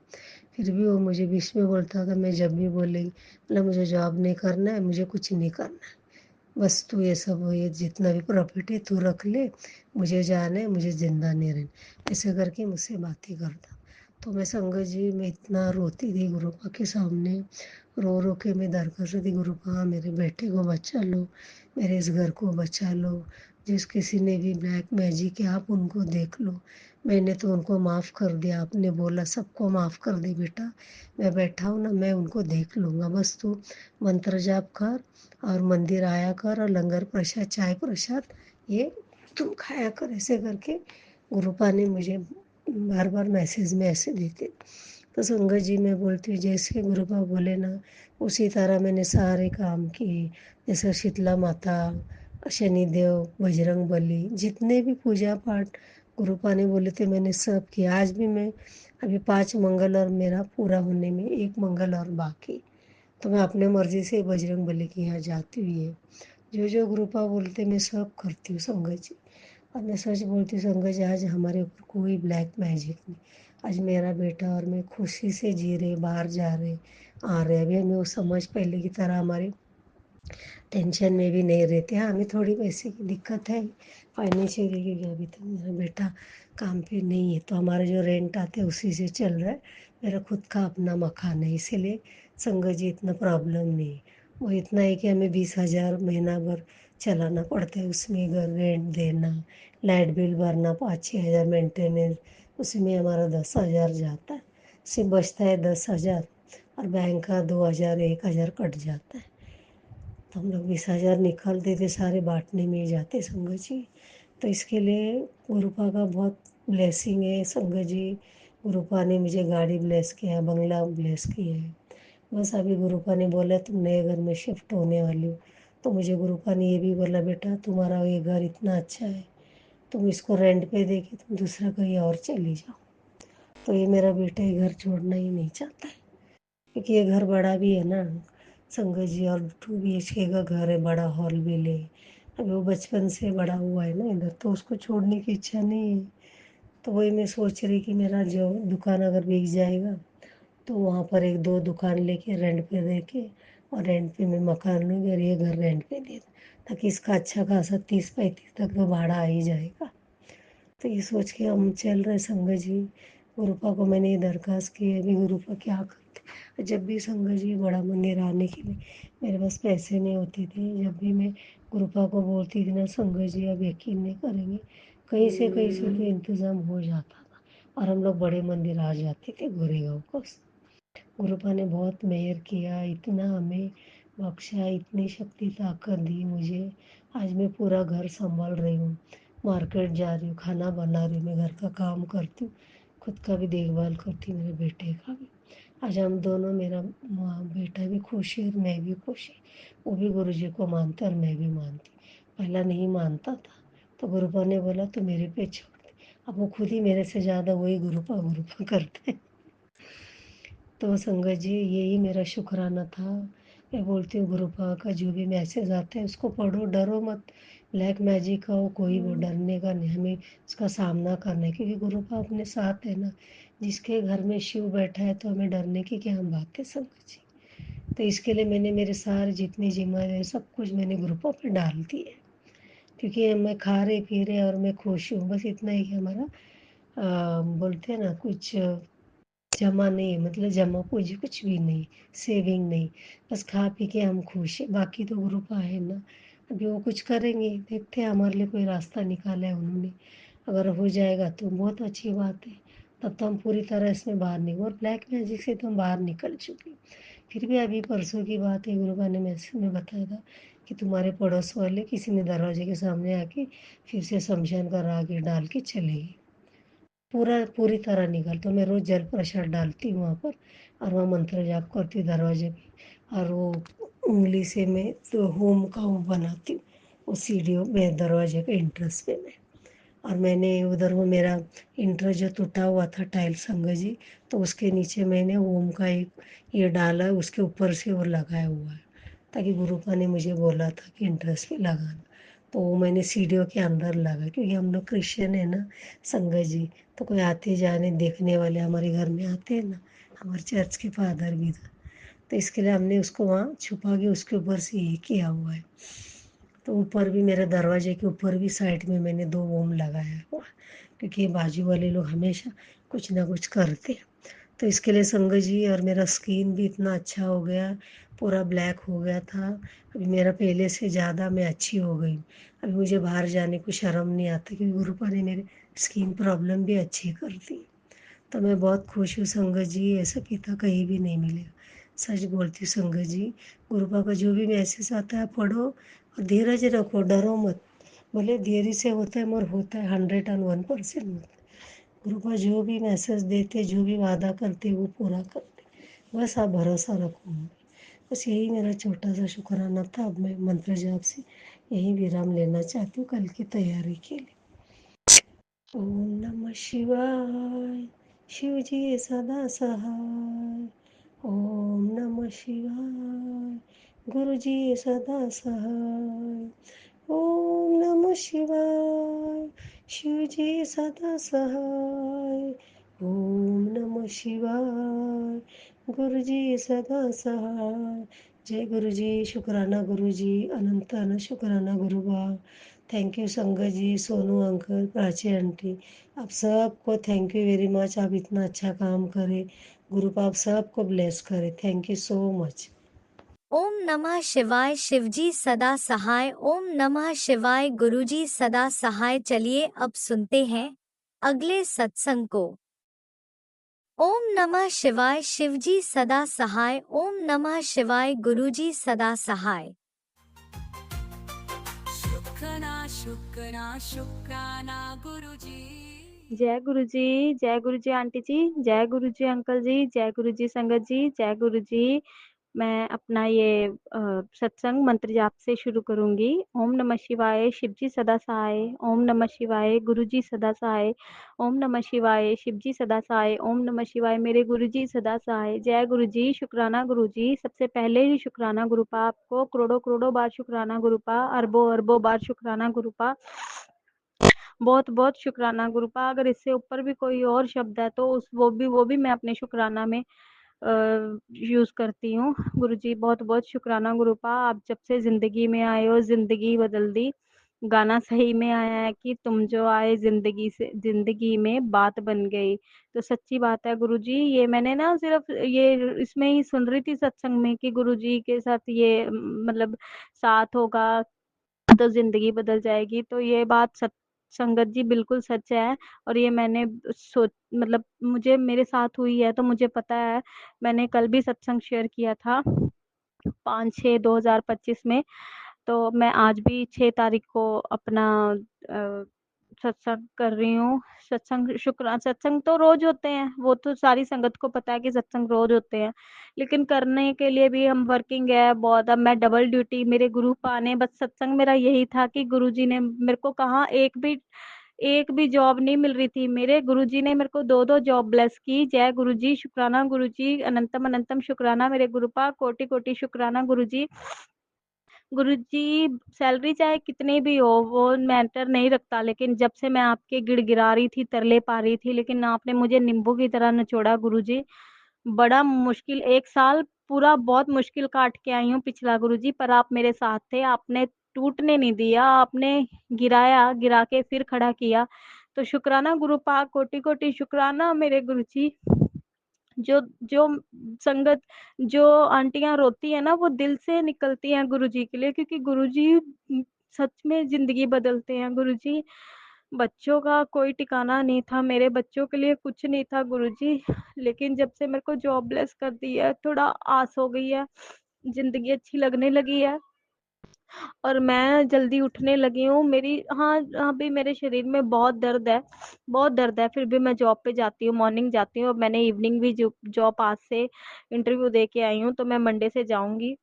G: फिर भी वो मुझे बीच में बोलता था, मैं जब भी बोलेगी बोला मुझे जॉब नहीं करना है, मुझे कुछ नहीं करना है, बस तू ये सब ये जितना भी प्रॉफिट है तू रख ले, मुझे जाना है, मुझे जिंदा नहीं रहना, ऐसे करके मुझसे बातें करता। तो मैं संगत जी में इतना रोती थी गुरुपा के सामने, रो रो के मैं दरखास्त दी, गुरुपा मेरे बेटे को बचा लो, मेरे इस घर को बचा लो, जिस किसी ने भी ब्लैक मैजिक है आप उनको देख लो, मैंने तो उनको माफ़ कर दिया, आपने बोला सबको माफ़ कर दे बेटा, मैं बैठा हूँ ना, मैं उनको देख लूँगा, बस तू मंत्र जाप कर और मंदिर आया कर और लंगर प्रसाद चाय प्रसाद ये तुम खाया कर, ऐसे करके गुरुपा ने मुझे बार बार मैसेज में ऐसे देते। तो संगत जी मैं बोलती हूँ जैसे गुरुपा बोले ना उसी तरह मैंने सारे काम किए, जैसे शीतला माता, शनिदेव, बजरंग बली, जितने भी पूजा पाठ गुरुपा ने बोले थे मैंने सब किया। आज भी मैं अभी 5 मंगल और मेरा पूरा होने में 1 मंगल और बाकी, तो मैं अपने मर्जी से बजरंग बली के यहाँ जाती हुई है। जो जो गुरुपा बोलते मैं सब करती हूँ संगत जी। और मैं सच बोलती हूँ संगत जी, आज हमारे ऊपर कोई ब्लैक मैजिक नहीं। आज मेरा बेटा और मैं खुशी से जी रहे, बाहर जा रहे आ रहे। अभी हमें वो समझ पहले की तरह हमारी टेंशन में भी नहीं रहते। हाँ हमें थोड़ी पैसे की दिक्कत है फाइनेंशियली, क्योंकि अभी तो मेरा बेटा काम पे नहीं है, तो हमारा जो रेंट आते है उसी से चल रहा है। मेरा खुद का अपना मकान है, इसीलिए संगत जी इतना प्रॉब्लम नहीं है। वो इतना है कि हमें 20,000 महीना भर चलाना पड़ता है, उसमें घर रेंट देना, लाइट बिल भरना 5-6 हज़ार, मेंटेनेंस, उसमें हमारा 10,000 जाता है, सिर्फ बचता है 10,000 और बैंक का 2,000 1,000 कट जाता है। तो हम लोग 20,000 निकालते थे, सारे बांटने में ही जाते संगत जी। तो इसके लिए गुरुपा का बहुत ब्लेसिंग है संगत जी। गुरुपा ने मुझे गाड़ी ब्लेस किया, बंगला ब्लेस किया है। बस अभी गुरुपा ने बोला तुम नए घर में शिफ्ट होने वाली हो, तो मुझे गुरुपा ने ये भी बोला बेटा तुम्हारा ये घर इतना अच्छा है, तुम इसको रेंट पे दे के तुम दूसरा कहीं और चली जाओ। तो ये मेरा बेटा ये घर छोड़ना ही नहीं चाहता है, क्योंकि ये घर बड़ा भी है ना संगत जी, और 2 BHK का घर है, बड़ा हॉल भी ले। अभी वो बचपन से बड़ा हुआ है ना इधर, तो उसको छोड़ने की इच्छा नहीं है। तो वही मैं सोच रही कि मेरा जो दुकान अगर बिक जाएगा तो वहाँ पर 1-2 दुकान लेके रेंट पे दे के और रेंट पे मैं मकान लूँगी और ये घर रेंट पे दे दूँ, ताकि इसका अच्छा खासा 30-35 तक तो भाड़ा आ ही जाएगा। तो ये सोच के हम चल रहे संगत जी। गुरुपा को मैंने ये दरखास्त की है, अभी गुरुपा क्या करते। जब भी संगत जी बड़ा मंदिर आने के लिए मेरे पास पैसे नहीं होते थे, जब भी मैं गुरुपा को बोलती थी ना संगत जी अब यकीन नहीं करेंगे, कहीं से तो इंतज़ाम हो जाता था और हम लोग बड़े मंदिर आ जाते थे गोरेगांव को। गुरुपा ने बहुत मेहर किया, इतना हमें बख्शा, इतनी शक्ति ताकत दी मुझे। आज मैं पूरा घर संभाल रही हूँ, मार्केट जा रही हूँ, खाना बना रही हूँ, मैं घर का काम करती हूँ, खुद का भी देखभाल करती हूँ, मेरे बेटे का भी। आज हम दोनों, मेरा बेटा भी खुश है और मैं भी खुश है। वो भी गुरु जी को मानता है और मैं भी मानती। पहला नहीं मानता था, तो गुरुपा ने बोला तो मेरे पे छोड़ दे। अब वो खुद ही मेरे से ज़्यादा वही गुरुपा गुरुपा करते हैं। तो संगत जी यही मेरा शुक्राना था। मैं बोलती हूँ गुरुपा का जो भी मैसेज आता है उसको पढ़ो, डरो मत। ब्लैक मैजिक का हो कोई वो डरने का नहीं, हमें उसका सामना करना है, क्योंकि गुरुपा अपने साथ है ना। जिसके घर में शिव बैठा है तो हमें डरने की क्या बात है संगत जी। तो इसके लिए मैंने मेरे सारे जितनी जिम्मेदारी सब कुछ मैंने गुरुपा पे डाल दी है, क्योंकि मैं खा रहे पी रहे और मैं खुश हूँ, बस इतना ही कि हमारा बोलते हैं ना कुछ जमा नहीं है, मतलब जमा पूंजी कुछ भी नहीं, सेविंग नहीं, बस खा पी के हम खुश हैं। बाकी तो ग्रुप है ना, अभी वो कुछ करेंगे, देखते हैं, हमारे लिए कोई रास्ता निकाला है उन्होंने, अगर हो जाएगा तो बहुत अच्छी बात है। तब तो हम पूरी तरह इसमें बाहर निकल, और ब्लैक मैजिक से तो हम बाहर निकल चुके। फिर भी अभी परसों की बात है, गुरुबा ने मैसेज में बताया था कि तुम्हारे पड़ोस वाले किसी ने दरवाजे के सामने आके फिर से शमशान का राग डाल के चले गए। पूरी तरह निकल, तो मैं रोज़ जल प्रसाद डालती हूँ वहाँ पर और वहाँ मंत्र जाप करती हूँ दरवाजे पे, और वो उंगली से मैं तो होम का वो बनाती हूँ, वो सीढ़ियों में दरवाजे के इंट्रेस पे मैं। और मैंने उधर वो मेरा इंटर जो टूटा हुआ था टाइल संगत जी, तो उसके नीचे मैंने ओम का एक ये डाला है, उसके ऊपर से वो लगाया हुआ है। ताकि गुरुपा ने मुझे बोला था कि इंटरेस्ट पे लगाना, तो वो मैंने सीढ़ियों के अंदर लगा, क्योंकि हम लोग क्रिश्चियन है ना संगत जी, तो कोई आते जाने देखने वाले हमारे घर में आते हैं ना, हमारे चर्च के फादर भी था, तो इसके लिए हमने उसको वहाँ छुपा के उसके ऊपर से ये किया हुआ है। तो ऊपर भी मेरे दरवाजे के ऊपर भी साइड में मैंने 2 ओम लगाया हुआ, क्योंकि ये बाजू वाले लोग हमेशा कुछ ना कुछ करते हैं। तो इसके लिए संगत जी, और मेरा स्किन भी इतना अच्छा हो गया, पूरा ब्लैक हो गया था, अभी मेरा पहले से ज़्यादा मैं अच्छी हो गई। अभी मुझे बाहर जाने को शर्म नहीं आता, क्योंकि गुरुपा ने मेरे स्किन प्रॉब्लम भी अच्छी कर दी। तो मैं बहुत खुश हूँ संगत जी, ऐसा पिता कहीं भी नहीं मिलेगा। सच बोलती हूँ संगत जी, गुरुपा का जो भी मैसेज आता है पढ़ो और धीरज रखो, डरो मत। भले देरी से होता है मगर होता है 101% होता है। गुरुपा जो भी मैसेज देते, जो भी वादा करते वो पूरा करते, बस आप भरोसा रखो। बस यही मेरा छोटा सा शुक्राना था। अब मैं मंत्र जाप से यही विराम लेना चाहती हूँ कल की तैयारी के लिए। ओम नमः शिवाय, शिव जी सदा सहाय। ओम नमः शिवाय, गुरु जी सदा सहाय। ओम नमः शिवाय, शिव जी सदा सहाय। ओम नमः शिवाय, गुरु जी सदा सहाय। जय गुरु जी, शुक्राना गुरु जी, अनंत अनंत शुक्राना गुरु बा। थैंक यू संगत जी, सोनू अंकल, प्राची आंटी, आप सबको थैंक यू वेरी मच। आप इतना अच्छा काम करें, गुरु आप सबको ब्लेस करे। Thank you so much.
F: ओम नमः शिवाय, शिवजी सदा सहाय। ओम नमः शिवाय, गुरुजी सदा सहाय। चलिए अब सुनते हैं अगले सत्संग को। ओम नमः शिवाय, शिवजी सदा सहाय। ओम नमः शिवाय, गुरुजी सदा सहाय।
C: शुक्राना शुक्राना शुक्राना गुरुजी।
H: जय गुरु जी, जय गुरु जी आंटी जी, जय गुरु जी अंकल जी, जय गुरु जी संगत जी, जय गुरु जी। मैं अपना ये सत्संग मंत्र जाप से शुरू करूंगी। ओम नमः शिवाय, शिव जी सदा सहाय। ओम नमः शिवाय, गुरु जी सदा सहाय। ओम नमः शिवाय, शिव जी सदा सहाय। ओम नमः शिवाय, मेरे गुरु जी सदा सहाय। जय गुरु जी, शुक्राना गुरु जी। सबसे पहले ही शुक्राना गुरुपा, आपको करोड़ों करोड़ों बार शुक्राना गुरुपा, अरबों अरबों बार शुक्राना गुरुपा। बहुत बहुत शुक्राना गुरुपा। अगर इससे ऊपर भी कोई और शब्द है तो उस वो भी मैं अपने शुक्राना में यूज करती हूँ। गुरुजी बहुत बहुत शुक्राना गुरुपा, आप जब से जिंदगी में आए हो जिंदगी बदल दी। गाना सही में आया है कि तुम जो आए जिंदगी में बात बन गई। तो सच्ची बात है गुरुजी, ये मैंने ना सिर्फ ये इसमें ही सुन रही थी सत्संग में कि गुरुजी के साथ ये मतलब साथ होगा तो जिंदगी बदल जाएगी। तो ये बात सच संगत जी बिल्कुल सच है। और ये मैंने सोच मतलब मुझे मेरे साथ हुई है तो मुझे पता है। मैंने कल भी सत्संग शेयर किया था 5/6/2025 में। तो मैं आज भी 6 तारीख को अपना सत्संग कर रही हूँ। सत्संग तो रोज होते हैं, वो तो सारी संगत को पता है कि सत्संग रोज होते हैं। लेकिन करने के लिए भी हम वर्किंग है बहुत। अब मैं डबल ड्यूटी, मेरे गुरु पाने बस सत्संग मेरा यही था कि गुरुजी ने मेरे को कहा एक भी जॉब नहीं मिल रही थी। मेरे गुरुजी ने मेरे को 2-2 जॉब ब्लेस की। जय गुरुजी, शुक्राना गुरुजी, अनंतम अनंतम शुक्राना मेरे गुरुपा, कोटि कोटि शुक्राना गुरुजी। गुरुजी सैलरी चाहे कितनी भी हो वो मैटर नहीं रखता, लेकिन जब से मैं आपके गिड़गिड़ा रही थी, तरले पा रही थी, लेकिन आपने मुझे नींबू की तरह निचोड़ा गुरुजी। बड़ा मुश्किल 1 साल पूरा बहुत मुश्किल काट के आई हूँ पिछला गुरुजी, पर आप मेरे साथ थे। आपने टूटने नहीं दिया, आपने गिरा के फिर खड़ा किया। तो शुक्राना गुरुपा, कोटि कोटि शुक्राना मेरे गुरुजी। जो जो संगत जो आंटियां रोती है ना वो दिल से निकलती हैं गुरुजी के लिए, क्योंकि गुरुजी सच में जिंदगी बदलते हैं गुरुजी। बच्चों का कोई ठिकाना नहीं था, मेरे बच्चों के लिए कुछ नहीं था गुरुजी। लेकिन जब से मेरे को जॉब लेस कर दी है थोड़ा आस हो गई है, जिंदगी अच्छी लगने लगी है और मैं जल्दी उठने लगी हूँ। मेरी हाँ अभी मेरे शरीर में बहुत दर्द है, बहुत दर्द है, फिर भी मैं जॉब पे जाती हूँ, मॉर्निंग जाती हूँ। अब मैंने इवनिंग भी जॉब आज से इंटरव्यू दे के आई हूँ, तो मैं मंडे से जाऊंगी।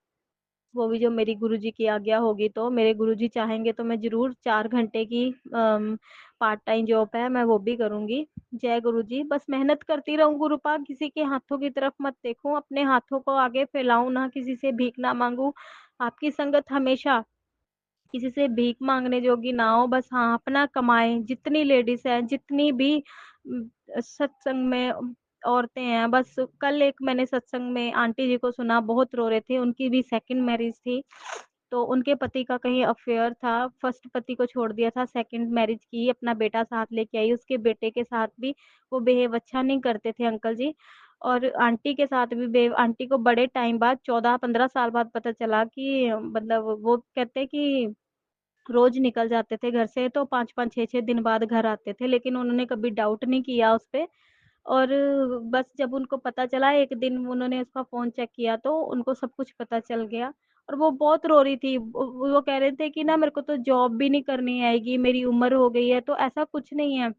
H: वो भी जो मेरी गुरुजी की आज्ञा होगी, तो मेरे गुरुजी चाहेंगे तो मैं जरूर 4 घंटे की पार्ट टाइम जॉब है मैं वो भी करूंगी। जय गुरुजी, बस मेहनत करती रहूं गुरुपा, किसी के हाथों की तरफ मत देखूं, अपने हाथों को आगे फैलाऊं ना, किसी से भीख ना मांगू। आपकी संगत हमेशा किसी से भीख मांगने जोगी ना हो, बस हाँ अपना कमाएं। जितनी लेडीज हैं, जितनी भी सत्संग में औरतें हैं, बस कल एक मैंने सत्संग में आंटी जी को सुना, बहुत रो रहे थे, उनकी भी सेकंड मैरिज थी, तो उनके पति का कहीं अफेयर था, फर्स्ट पति को छोड़ दिया था, सेकंड मैरिज की, अपना बेटा साथ लेके आई, उसके बेटे के साथ भी वो बिहेव अच्छा नहीं करते थे अंकल जी। और आंटी के साथ भी आंटी को बड़े टाइम बाद 14-15 साल बाद पता चला कि मतलब वो कहते हैं कि रोज निकल जाते थे घर से, तो 5-5 6-6 दिन बाद घर आते थे, लेकिन उन्होंने कभी डाउट नहीं किया उस पे। और बस जब उनको पता चला, एक दिन उन्होंने उसका फोन चेक किया तो उनको सब कुछ पता चल गया। और वो बहुत रो रही थी, वो कह रहे थे कि ना मेरे को तो जॉब भी नहीं करनी आएगी, मेरी उम्र हो गई है। तो ऐसा कुछ नहीं है,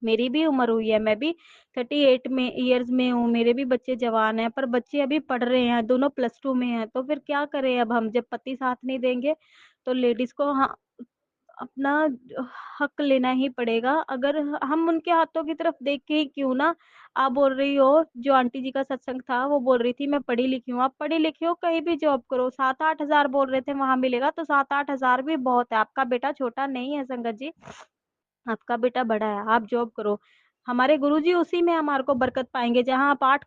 H: मेरी भी उम्र हुई है, मैं भी 38 में ईयर्स में हूँ, मेरे भी बच्चे जवान हैं, पर बच्चे अभी पढ़ रहे हैं, दोनों +2 में हैं, तो फिर क्या करें अब हम, जब पति साथ नहीं देंगे तो लेडीज को हाँ अपना हक लेना ही पड़ेगा। अगर हम उनके हाथों की तरफ देख के ही क्यों ना, आप बोल रही हो, जो आंटी जी का सत्संग था वो बोल रही थी मैं पढ़ी लिखी हूँ, आप पढ़ी लिखी हो कहीं भी जॉब करो, 7-8 हजार बोल रहे थे वहां मिलेगा, तो 7-8 हजार भी बहुत है, आपका बेटा छोटा नहीं है संगत जी, आपका बेटा बड़ा है, आप जॉब करो। हमारे गुरुजी उसी में हमारे को बरकत पाएंगे, जहां आप 8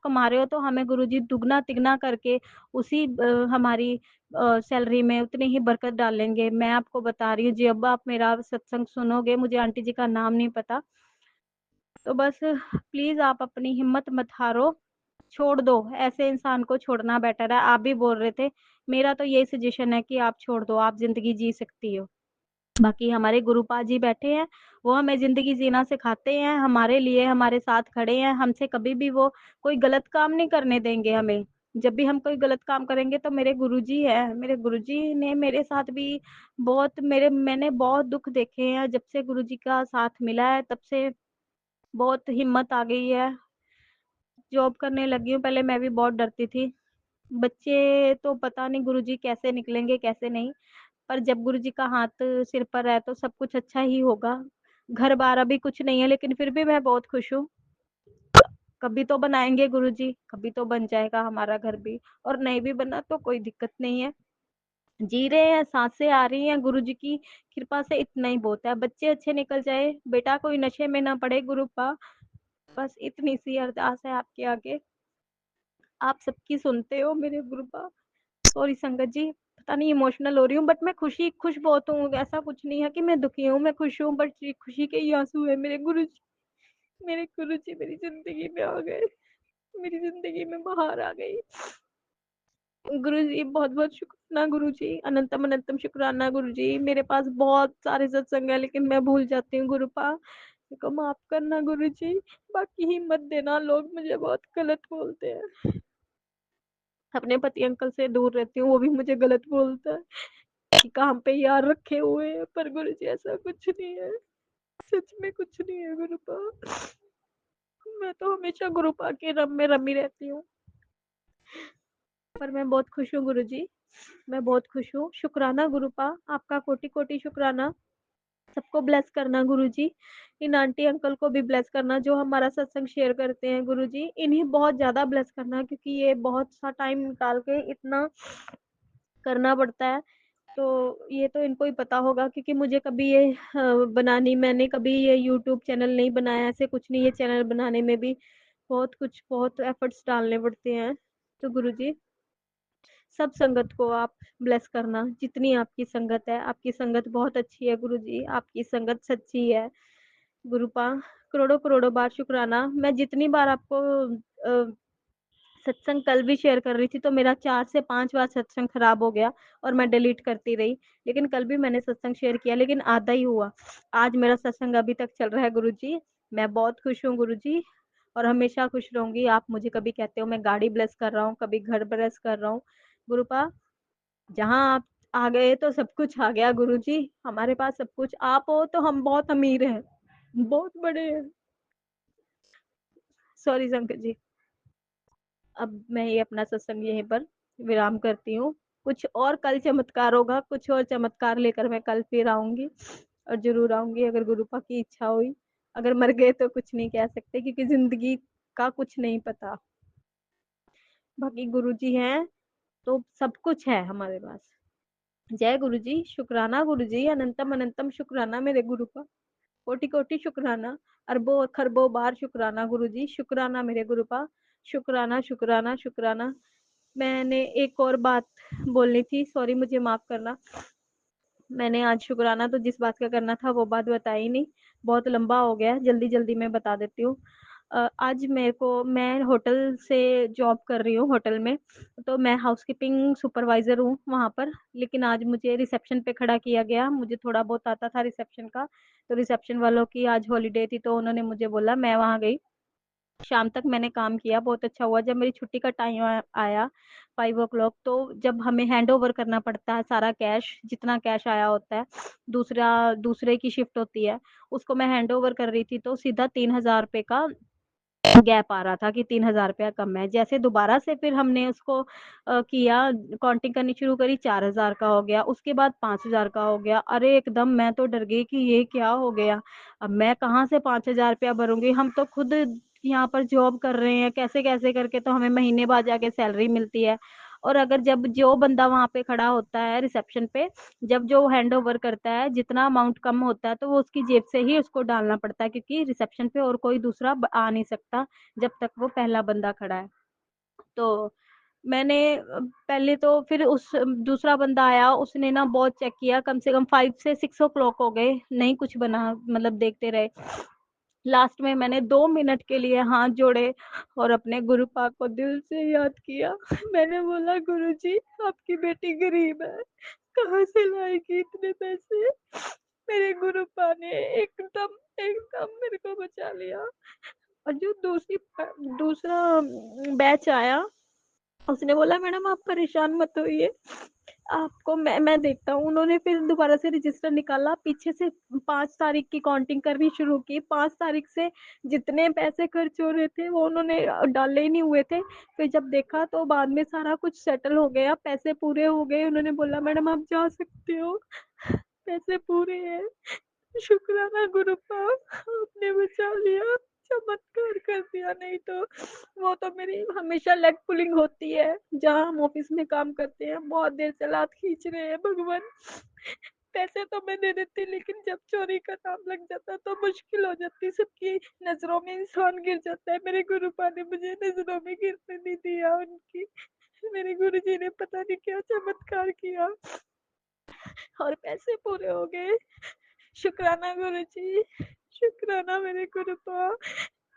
H: कमा रहे हो, तो हमें गुरुजी दुगना तिगना करके उसी हमारी सैलरी में उतनी ही बरकत डालेंगे। मैं आपको बता रही हूँ जी, अब आप मेरा सत्संग सुनोगे, मुझे आंटी जी का नाम नहीं पता, तो बस प्लीज आप अपनी हिम्मत मत हारो, छोड़ दो, ऐसे इंसान को छोड़ना बेटर है। आप भी बोल रहे थे, मेरा तो यही सजेशन है कि आप छोड़ दो, आप जिंदगी जी सकती हो। बाकी हमारे गुरुपाद जी बैठे हैं, वो हमें जिंदगी जीना सिखाते हैं, हमारे लिए हमारे साथ खड़े हैं, हमसे कभी भी वो कोई गलत काम नहीं करने देंगे हमें। जब भी हम कोई गलत काम करेंगे तो मेरे गुरुजी है, मेरे गुरुजी ने मेरे साथ भी बहुत मैंने बहुत दुख देखे हैं, जब से गुरुजी का साथ मिला है तब से बहुत हिम्मत आ गई है, जॉब करने लगी हूँ। पहले मैं भी बहुत डरती थी, बच्चे तो पता नहीं गुरुजी कैसे निकलेंगे कैसे नहीं, पर जब गुरुजी का हाथ सिर पर है तो सब कुछ अच्छा ही होगा। घर बार अभी कुछ नहीं है, लेकिन फिर भी मैं बहुत खुश हूँ। कभी तो बनाएंगे गुरुजी, कभी तो बन जाएगा हमारा घर भी, और नहीं भी बना तो कोई दिक्कत नहीं है, जी रहे हैं, सांसें आ रही हैं, गुरुजी की कृपा से इतना ही बहुत है। बच्चे अच्छे निकल जाए, बेटा कोई नशे में ना पड़े गुरुपा, बस इतनी सी अरदास है आपके आगे, आप सबकी सुनते हो मेरे गुरुपा। सॉरी संगत जी, पता नहीं इमोशनल हो रही हूँ, बट मैं खुश बहुत हूँ, ऐसा कुछ नहीं है कि मैं दुखी हूँ, मैं खुश हूँ, बट खुशी के ही आंसू है। मेरे गुरुजी मेरी जिंदगी में आ गए, मेरी जिंदगी में बाहर आ गई। गुरुजी बहुत बहुत शुक्राना, गुरुजी अनंतम अनंतम शुक्राना गुरुजी। मेरे पास बहुत सारे सत्संग है, लेकिन मैं भूल जाती हूँ गुरुपा, मेरे को माफ करना गुरुजी। बाकी हिम्मत देना, लोग मुझे बहुत गलत बोलते हैं, अपने पति अंकल से दूर रहती हूँ, वो भी मुझे गलत बोलता है कि काम पे यार रखे हुए हैं, पर गुरुजी ऐसा कुछ नहीं है, सच में कुछ नहीं है गुरुपा। मैं तो हमेशा गुरुपा के रम में रमी रहती हूँ, पर मैं बहुत खुश हूँ गुरुजी, मैं बहुत खुश हूँ। शुक्राना गुरुपा, आपका कोटि कोटि शुक्राना। सबको ब्लेस करना गुरुजी, इन आंटी अंकल को भी ब्लेस करना जो हमारा सत्संग शेयर करते हैं गुरुजी, इन्हें बहुत ज्यादा ब्लेस करना, क्योंकि ये बहुत सा टाइम निकाल के इतना करना पड़ता है, तो ये तो इनको ही पता होगा, क्योंकि मुझे कभी ये बनानी, मैंने कभी ये यूट्यूब चैनल नहीं बनाया, ऐसे कुछ नहीं, ये चैनल बनाने में भी बहुत कुछ, बहुत एफर्ट्स डालने पड़ते हैं। तो गुरुजी सब संगत को आप ब्लेस करना, जितनी आपकी संगत है, आपकी संगत बहुत अच्छी है गुरुजी, आपकी संगत सच्ची है गुरुपा। करोड़ों करोड़ों बार शुक्राना। मैं जितनी बार आपको सत्संग कल भी शेयर कर रही थी, तो मेरा 4 से 5 बार सत्संग खराब हो गया और मैं डिलीट करती रही, लेकिन कल भी मैंने सत्संग शेयर किया, लेकिन आधा ही हुआ। आज मेरा सत्संग अभी तक चल रहा है गुरुजी, मैं बहुत खुश हूँ गुरुजी, और हमेशा खुश रहूंगी। आप मुझे कभी कहते हो मैं गाड़ी ब्लेस कर रहा हूँ, कभी घर ब्लेस कर रहा हूँ गुरुपा, जहाँ आप आ गए तो सब कुछ आ गया गुरुजी, हमारे पास सब कुछ, आप हो तो हम बहुत अमीर हैं, बहुत बड़े हैं। सॉरी शंकर जी, अब मैं ये अपना सत्संग यहीं पर विराम करती हूँ। कुछ और कल चमत्कार होगा, कुछ और चमत्कार लेकर मैं कल फिर आऊंगी, और जरूर आऊंगी अगर गुरुपा की इच्छा हुई। अगर मर गए तो कुछ नहीं कह सकते, क्योंकि जिंदगी का कुछ नहीं पता। बाकी गुरुजी हैं, तो सब कुछ है हमारे पास। जय गुरु जी, शुक्राना गुरु जी, अनंतम अनंतम शुक्राना मेरे गुरु का, कोटि कोटि शुक्राना, अरबों खरबों बार शुक्राना गुरु जी, शुक्राना मेरे गुरु का, शुक्राना शुक्राना शुक्राना। मैंने एक और बात बोलनी थी, सॉरी मुझे माफ करना। मैंने आज शुक्राना तो जिस बात का करना था वो बात बताई नहीं, बहुत लंबा हो गया, जल्दी जल्दी मैं बता देती हूँ। आज मैं होटल से जॉब कर रही हूँ, होटल में, तो मैं हाउसकीपिंग सुपरवाइजर हूँ वहाँ पर। लेकिन आज मुझे रिसेप्शन पे खड़ा किया गया, मुझे थोड़ा बहुत आता था रिसेप्शन का, तो रिसेप्शन वालों की आज हॉलीडे थी, तो उन्होंने मुझे बोला, मैं वहाँ गई, शाम तक मैंने काम किया, बहुत अच्छा हुआ। जब मेरी छुट्टी का टाइम आया 5 o'clock, तो जब हमें हैंड ओवर करना पड़ता है सारा कैश, जितना कैश आया होता है, दूसरे की शिफ्ट होती है, उसको मैं हैंड ओवर कर रही थी, तो सीधा 3,000 रुपए का गैप आ रहा था कि 3,000 रुपया कम है। जैसे दोबारा से फिर हमने उसको किया, काउंटिंग करनी शुरू करी, 4,000 का हो गया, उसके बाद 5,000 का हो गया। अरे एकदम मैं तो डर गई कि ये क्या हो गया, अब मैं कहाँ से 5,000 रुपया भरूंगी, हम तो खुद यहाँ पर जॉब कर रहे हैं, कैसे कैसे करके तो हमें महीने बाद जाके सैलरी मिलती है। और अगर जब जो बंदा वहां पे खड़ा होता है रिसेप्शन पे, जब जो हैंड ओवर करता है, जितना अमाउंट कम होता है तो वो उसकी जेब से ही उसको डालना पड़ता है, क्योंकि रिसेप्शन पे और कोई दूसरा आ नहीं सकता जब तक वो पहला बंदा खड़ा है। तो मैंने पहले तो फिर उस दूसरा बंदा आया, उसने ना बहुत चेक किया, कम से कम 5 से 6 o'clock हो गए, नहीं कुछ बना, मतलब देखते रहे। लास्ट में मैंने 2 मिनट के लिए हाथ जोड़े और अपने गुरु पाक को दिल से याद किया। मैंने बोला, गुरु जी आपकी बेटी गरीब है, कहाँ से लाएगी इतने पैसे। मेरे गुरु पा ने एकदम एकदम मेरे को बचा लिया। और जो दूसरा बैच आया, उसने बोला, मैडम आप परेशान मत होइए, आपको मैं देखता हूँ। उन्होंने फिर दोबारा से रजिस्टर निकाला, पीछे से 5 तारीख की काउंटिंग करनी शुरू की, 5 तारीख से जितने पैसे खर्च हो रहे थे वो उन्होंने डाले ही नहीं हुए थे। फिर जब देखा तो बाद में सारा कुछ सेटल हो गया, पैसे पूरे हो गए। उन्होंने बोला, मैडम आप जा सकते हो, पैसे पूरे हैं। शुक्राना गुरु पाक, आपने बचा लिया, चमत्कार कर दिया। नहीं तो वो तो मेरी हमेशा लेग पुलिंग होती है, जहाँ हम ऑफिस में काम करते हैं, बहुत देर से लात खींच रहे हैं भगवान। पैसे तो मैं दे देती, लेकिन जब चोरी का नाम लग जाता तो मुश्किल हो जाती, सबकी नजरों में इंसान गिर जाता है। मेरे गुरु पा ने मुझे नजरों में गिरने नहीं दिया उनकी। मेरे गुरु जी ने पता नहीं क्या चमत्कार किया और पैसे पूरे हो गए। शुक्राना गुरु जी, शुक्राना मेरे गुरु पा।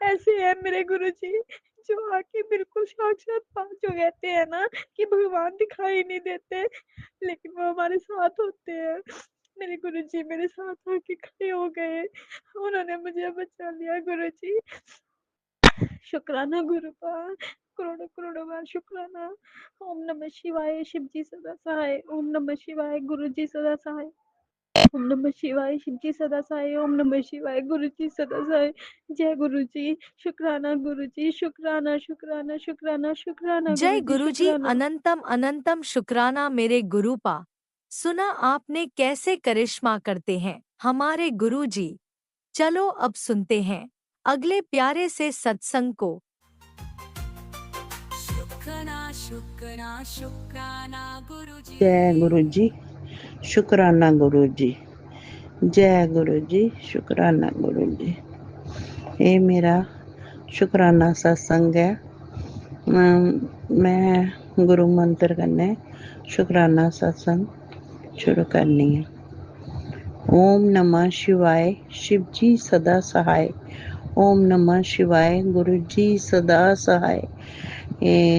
H: ऐसे है मेरे गुरु जी, जो आके बिल्कुल साक्षात बात, जो कहते हैं ना कि भगवान दिखाई नहीं देते, लेकिन वो हमारे साथ होते हैं। मेरे गुरु जी मेरे साथ आके खड़े हो गए, उन्होंने मुझे बचा लिया। गुरु जी शुक्राना गुरु पा, करोड़ों करोड़ों बार शुक्राना। ओम नमः शिवाय, शिव जी सदा सहाय। ओम नमः शिवाय, गुरु जी सदा सहाय। ओम नमः शिवाय, शिव जी सदा सहाय। ओम नमः शिवाय, गुरु जी सदा सहाय। जय गुरु जी, शुक्राना गुरु जी, शुक्राना शुक्राना शुक्राना शुक्राना गुरु
F: जय
H: जी,
F: गुरुजी,
H: शुक्राना।
F: अनंतम अनंतम शुक्राना मेरे गुरुपा। सुना आपने कैसे करिश्मा करते हैं हमारे गुरुजी। चलो अब सुनते हैं अगले प्यारे से सत्संग को।
C: शुक्राना शुक्राना शुक्राना गुरु जी।
I: जय गुरु जी, शुक्राना गुरु जी। जय गुरु जी, शुक्राना गुरु जी। ये मेरा शुक्राना सत्संग है। मैं गुरु मंत्र कन्नै शुक्राना सत्संग शुरू करनी है। ओम नमः शिवाय, शिव जी सदा सहाय। ओम नमः शिवाय, गुरु जी सदा सहाय।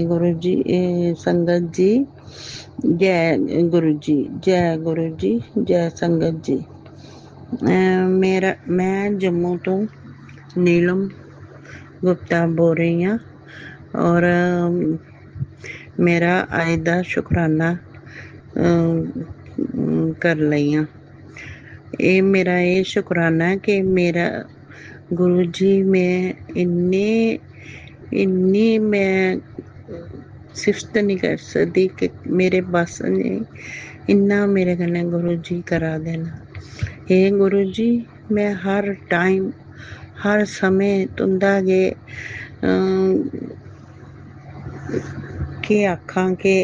I: गुरु जी, संगत जी, जय गुरु जी, जय गुरु जी, जय संगत जी। मैं जम्मू तो नीलम गुप्ता बोल रही हूँ और मेरा अज दा शुकराना कर रही हूँ। ये मेरा ये शुकराना है कि मेरा गुरु जी में इन्नी मैं सिफत नहीं कर सकती कि मेरे बस ने इन्ना मेरे कन्नै गुरु जी करा देना। हे गुरु जी, मैं हर टाइम हर समय तुंदा गे के आखां के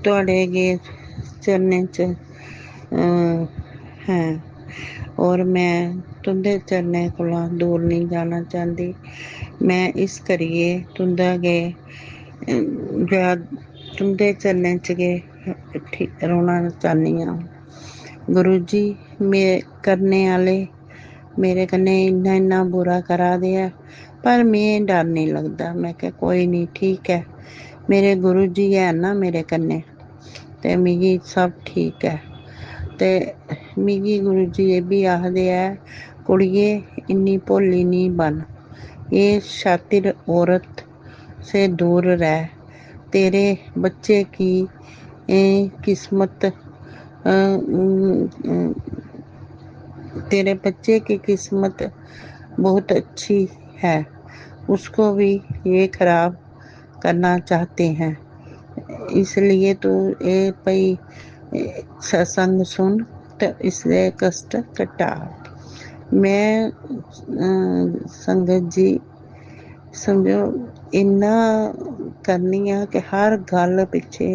I: ਤੁਹਾਡੇ ਅੱਗੇ ਚਰਨਾਂ 'ਚ ਹੈ और मैं तुंदे चरने कोला दूर नहीं जाना चाहती। मैं इस करिए तुंदा गे तुंदे चरने च गे रौना चाहनी हाँ। गुरु जी मैं करने आले मेरे कन्ने इन्ना इन्ना बुरा करा दिया, पर मैं डर नहीं लगता। मैं क्या कोई नहीं, ठीक है, मेरे गुरु जी है ना मेरे कन्ने, ते मिगी सब ठीक है। ते मिगी गुरु जी ये भी आखदे है, कुड़िए इन्नी भोली नहीं बन, ये शातिर औरत से दूर रह, तेरे बच्चे की किस्मत तेरे बच्चे की किस्मत बहुत अच्छी है, उसको भी ये खराब करना चाहते हैं, इसलिए तू ये पई सत्संग सुन तो इसलिए कष्ट कटा। मैं संगत जी समझो इन्ना करनी आ कि हर गल पिछे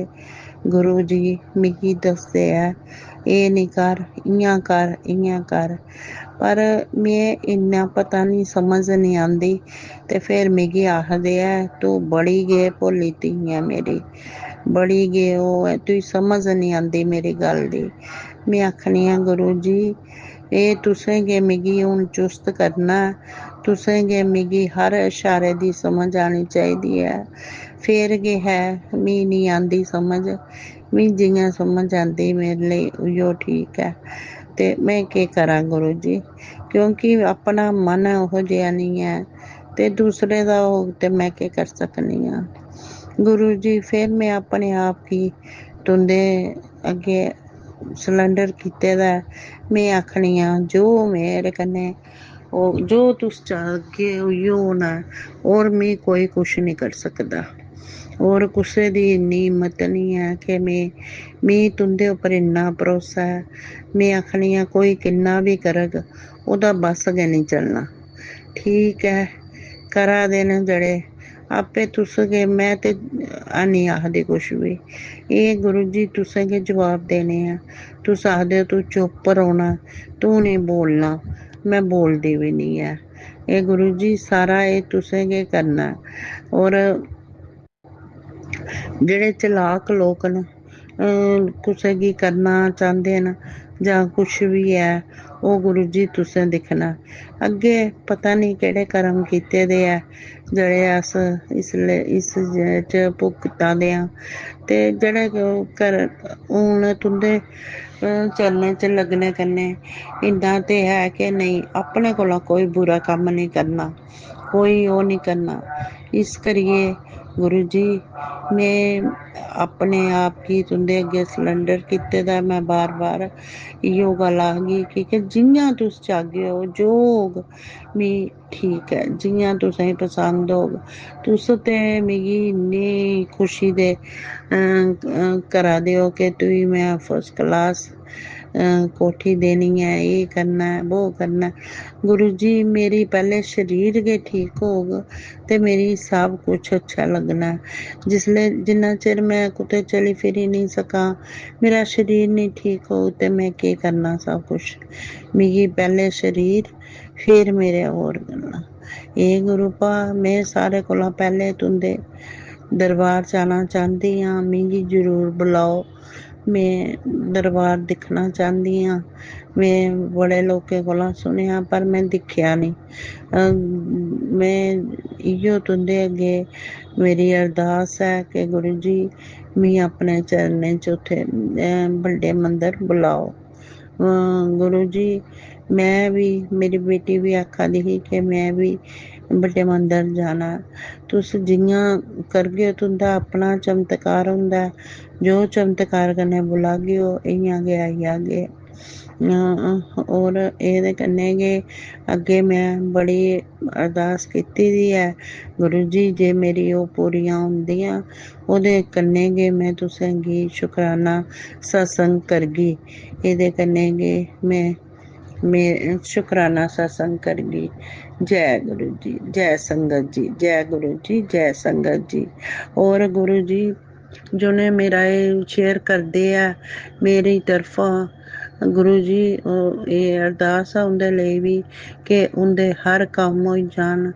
I: गुरु जी मिगी दसदे है, ये नहीं कर, इयां कर, इयां कर, पर मैं इन्ना पता नहीं समझ नहीं आती। ते फिर मिगी आखदे है तू बड़ी गै भोली धी है मेरी, बड़ी गै ओह् है, तुगी समझ नहीं आती मेरी गल दी। मैं आखनी आं गुरु जी एह् तुसें गै मिगी हून चुस्त करना, तुसें गै मिगी हर इशारे दी समझ आनी चाहिदी है, फिर गै है, मी नहीं आंदी समझ, मी जियां समझ आंदी मेरे लिए उयो ठीक है। ते मैं केह् करां गुरु जी, क्योंकि अपना मन ओहो जेहा नहीं है, ते दूसरे दा होग ते मैं केह् कर सकनी आं। गुरु जी फिर मैं अपने आप गी तुंदे अगे सलैंडर कीते दा ऐ। मैं आखनी आं जो मेरे कन्नै जो तुस चाहगे उयो होना है, और मैं कोई कुछ नहीं कर सकदा, और कुसै दी इन्नी हिम्मत नहीं है कि मैं तुंदे उप्पर इन्ना भरोसा है। मैं आखनी आं कोई किन्ना भी करग ओह्दा बस गै नहीं चलना, ठीक है, करा दे न जेह्ड़े आपे तुस गै, मैं ते हैनी आखदी कुछ भी, एह् गुरु जी तुसें गै जवाब देने ऐ। तुस आखदे हो तू चुप रौह्ना, तू नहीं बोलना, मैं बोलदी भी नहीं ऐ। एह् गुरु जी सारा एह् तुसें गै करना ऐ। और जेह्ड़े चलाक लोक न कुसै गी करना चांह्दे न जां कुछ भी है, ओह् गुरु जी तुसें दिक्खना। अग्गे पता नहीं केह्ड़े कर्म कीते दे ऐ जेह्ड़े अस इसलै इस च भुगता दे आं, ते जेह्ड़े हून तुंदे चरणें च लग्गने कन्नै इन्ना ते है कि नेईं अपने कोला कोई बुरा कम्म नहीं करना, कोई ओह् नहीं करना। इस करिए गुरु जी मैं अपने आप गी तुंदे अग्गे सलैंडर कीते दा, मैं बार बार इयो गल्ल आखगी कि जियां तुस चाह्गे ओ जो होग मी ठीक है, जियां तुसेंगी पसंद होग। तुस ते मिगी इन्नी खुशी दे करा दे ओ कि तुगी मैं फर्स्ट क्लास कोठी देनी है, ये करना है, वो करना है। गुरु जी मेरी पहले शरीर गै ठीक होग ते मेरी सब कुछ अच्छा लगना है। जिसले जिन्ना चिर मैं कुतै चली फिरी नहीं सकां, मेरा शरीर नहीं ठीक होग ते मैं केह् करना सब कुछ। मिगी पैह्ले शरीर फिर मेरे होर गल्लां। ए गुरु पा मैं सारे कोला पैह्ले तुंदे दरबार जाना चांह्दी आं, मिगी जरूर बुलाओ। मैं दरबार दिक्खना चांह्दी आं। मैं बड़े लोकें कोला सुनेआ पर मैं दिक्खेआ नहीं। मैं इयो तुंदे अग्गे मेरी अरदास है कि गुरु जी मी अपने चरणें च उत्थे बड्डे मंदर बुलाओ। गुरु जी मैं भी, मेरी बेटी भी आखा दी ही कि मैं भी बड्डे मंदर जाना। तुस जियां करगे तुंदा अपना चमत्कार होंदा है, जो चमत्कार कन्नै बुलागे ओ इयां गै आई जागे। और एह्दे कन्नै गै अग्गे मैं बड़ी अरदास कीती दी ऐ गुरु जी, जे मेरी ओह् पूरियां होंदियां ओह्दे कन्नै गै मैं तुसें गी शुकराना सत्संग करगी। एह्दे कन्नै गै मैं शुकराना सत्संग करगी। जय गुरु जी, जय संगत जी, जय गुरु जी, जय संगत जी। और गुरु जी जिन्हें मेरा शेयर करते हैं मेरी तरफा गुरु जी ये अरदास है उनके लिए भी कि उनके हर काम हो जान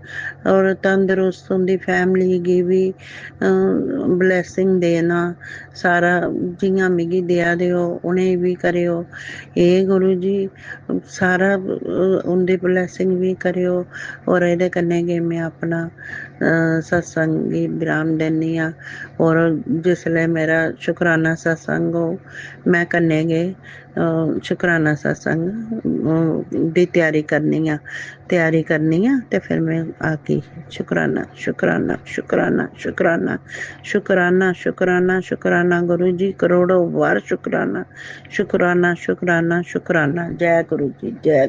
I: और तंदरुस्त उनकी फैमिली की भी ब्लैसिंग देना सारा जियां मिगी दिया दियो उन्हें भी करियो ये गुरु जी सारा उनकी ब्लैसिंग भी करियो और ये कन्नै गै मैं अपना सत्संग गी विराम देनी आं और जिसलै मेरा शुकराना सत्संग हो मैं कन्नै गै शुकराना सत्संग दी तैयारी करनी आं ते फिर मैं आके शुकराना शुकराना शुकराना शुकराना शुकराना शुकराना शुकराना गुरु जी करोड़ों बार शुकराना शुकराना शुकराना शुकराना जय गुरु जी जय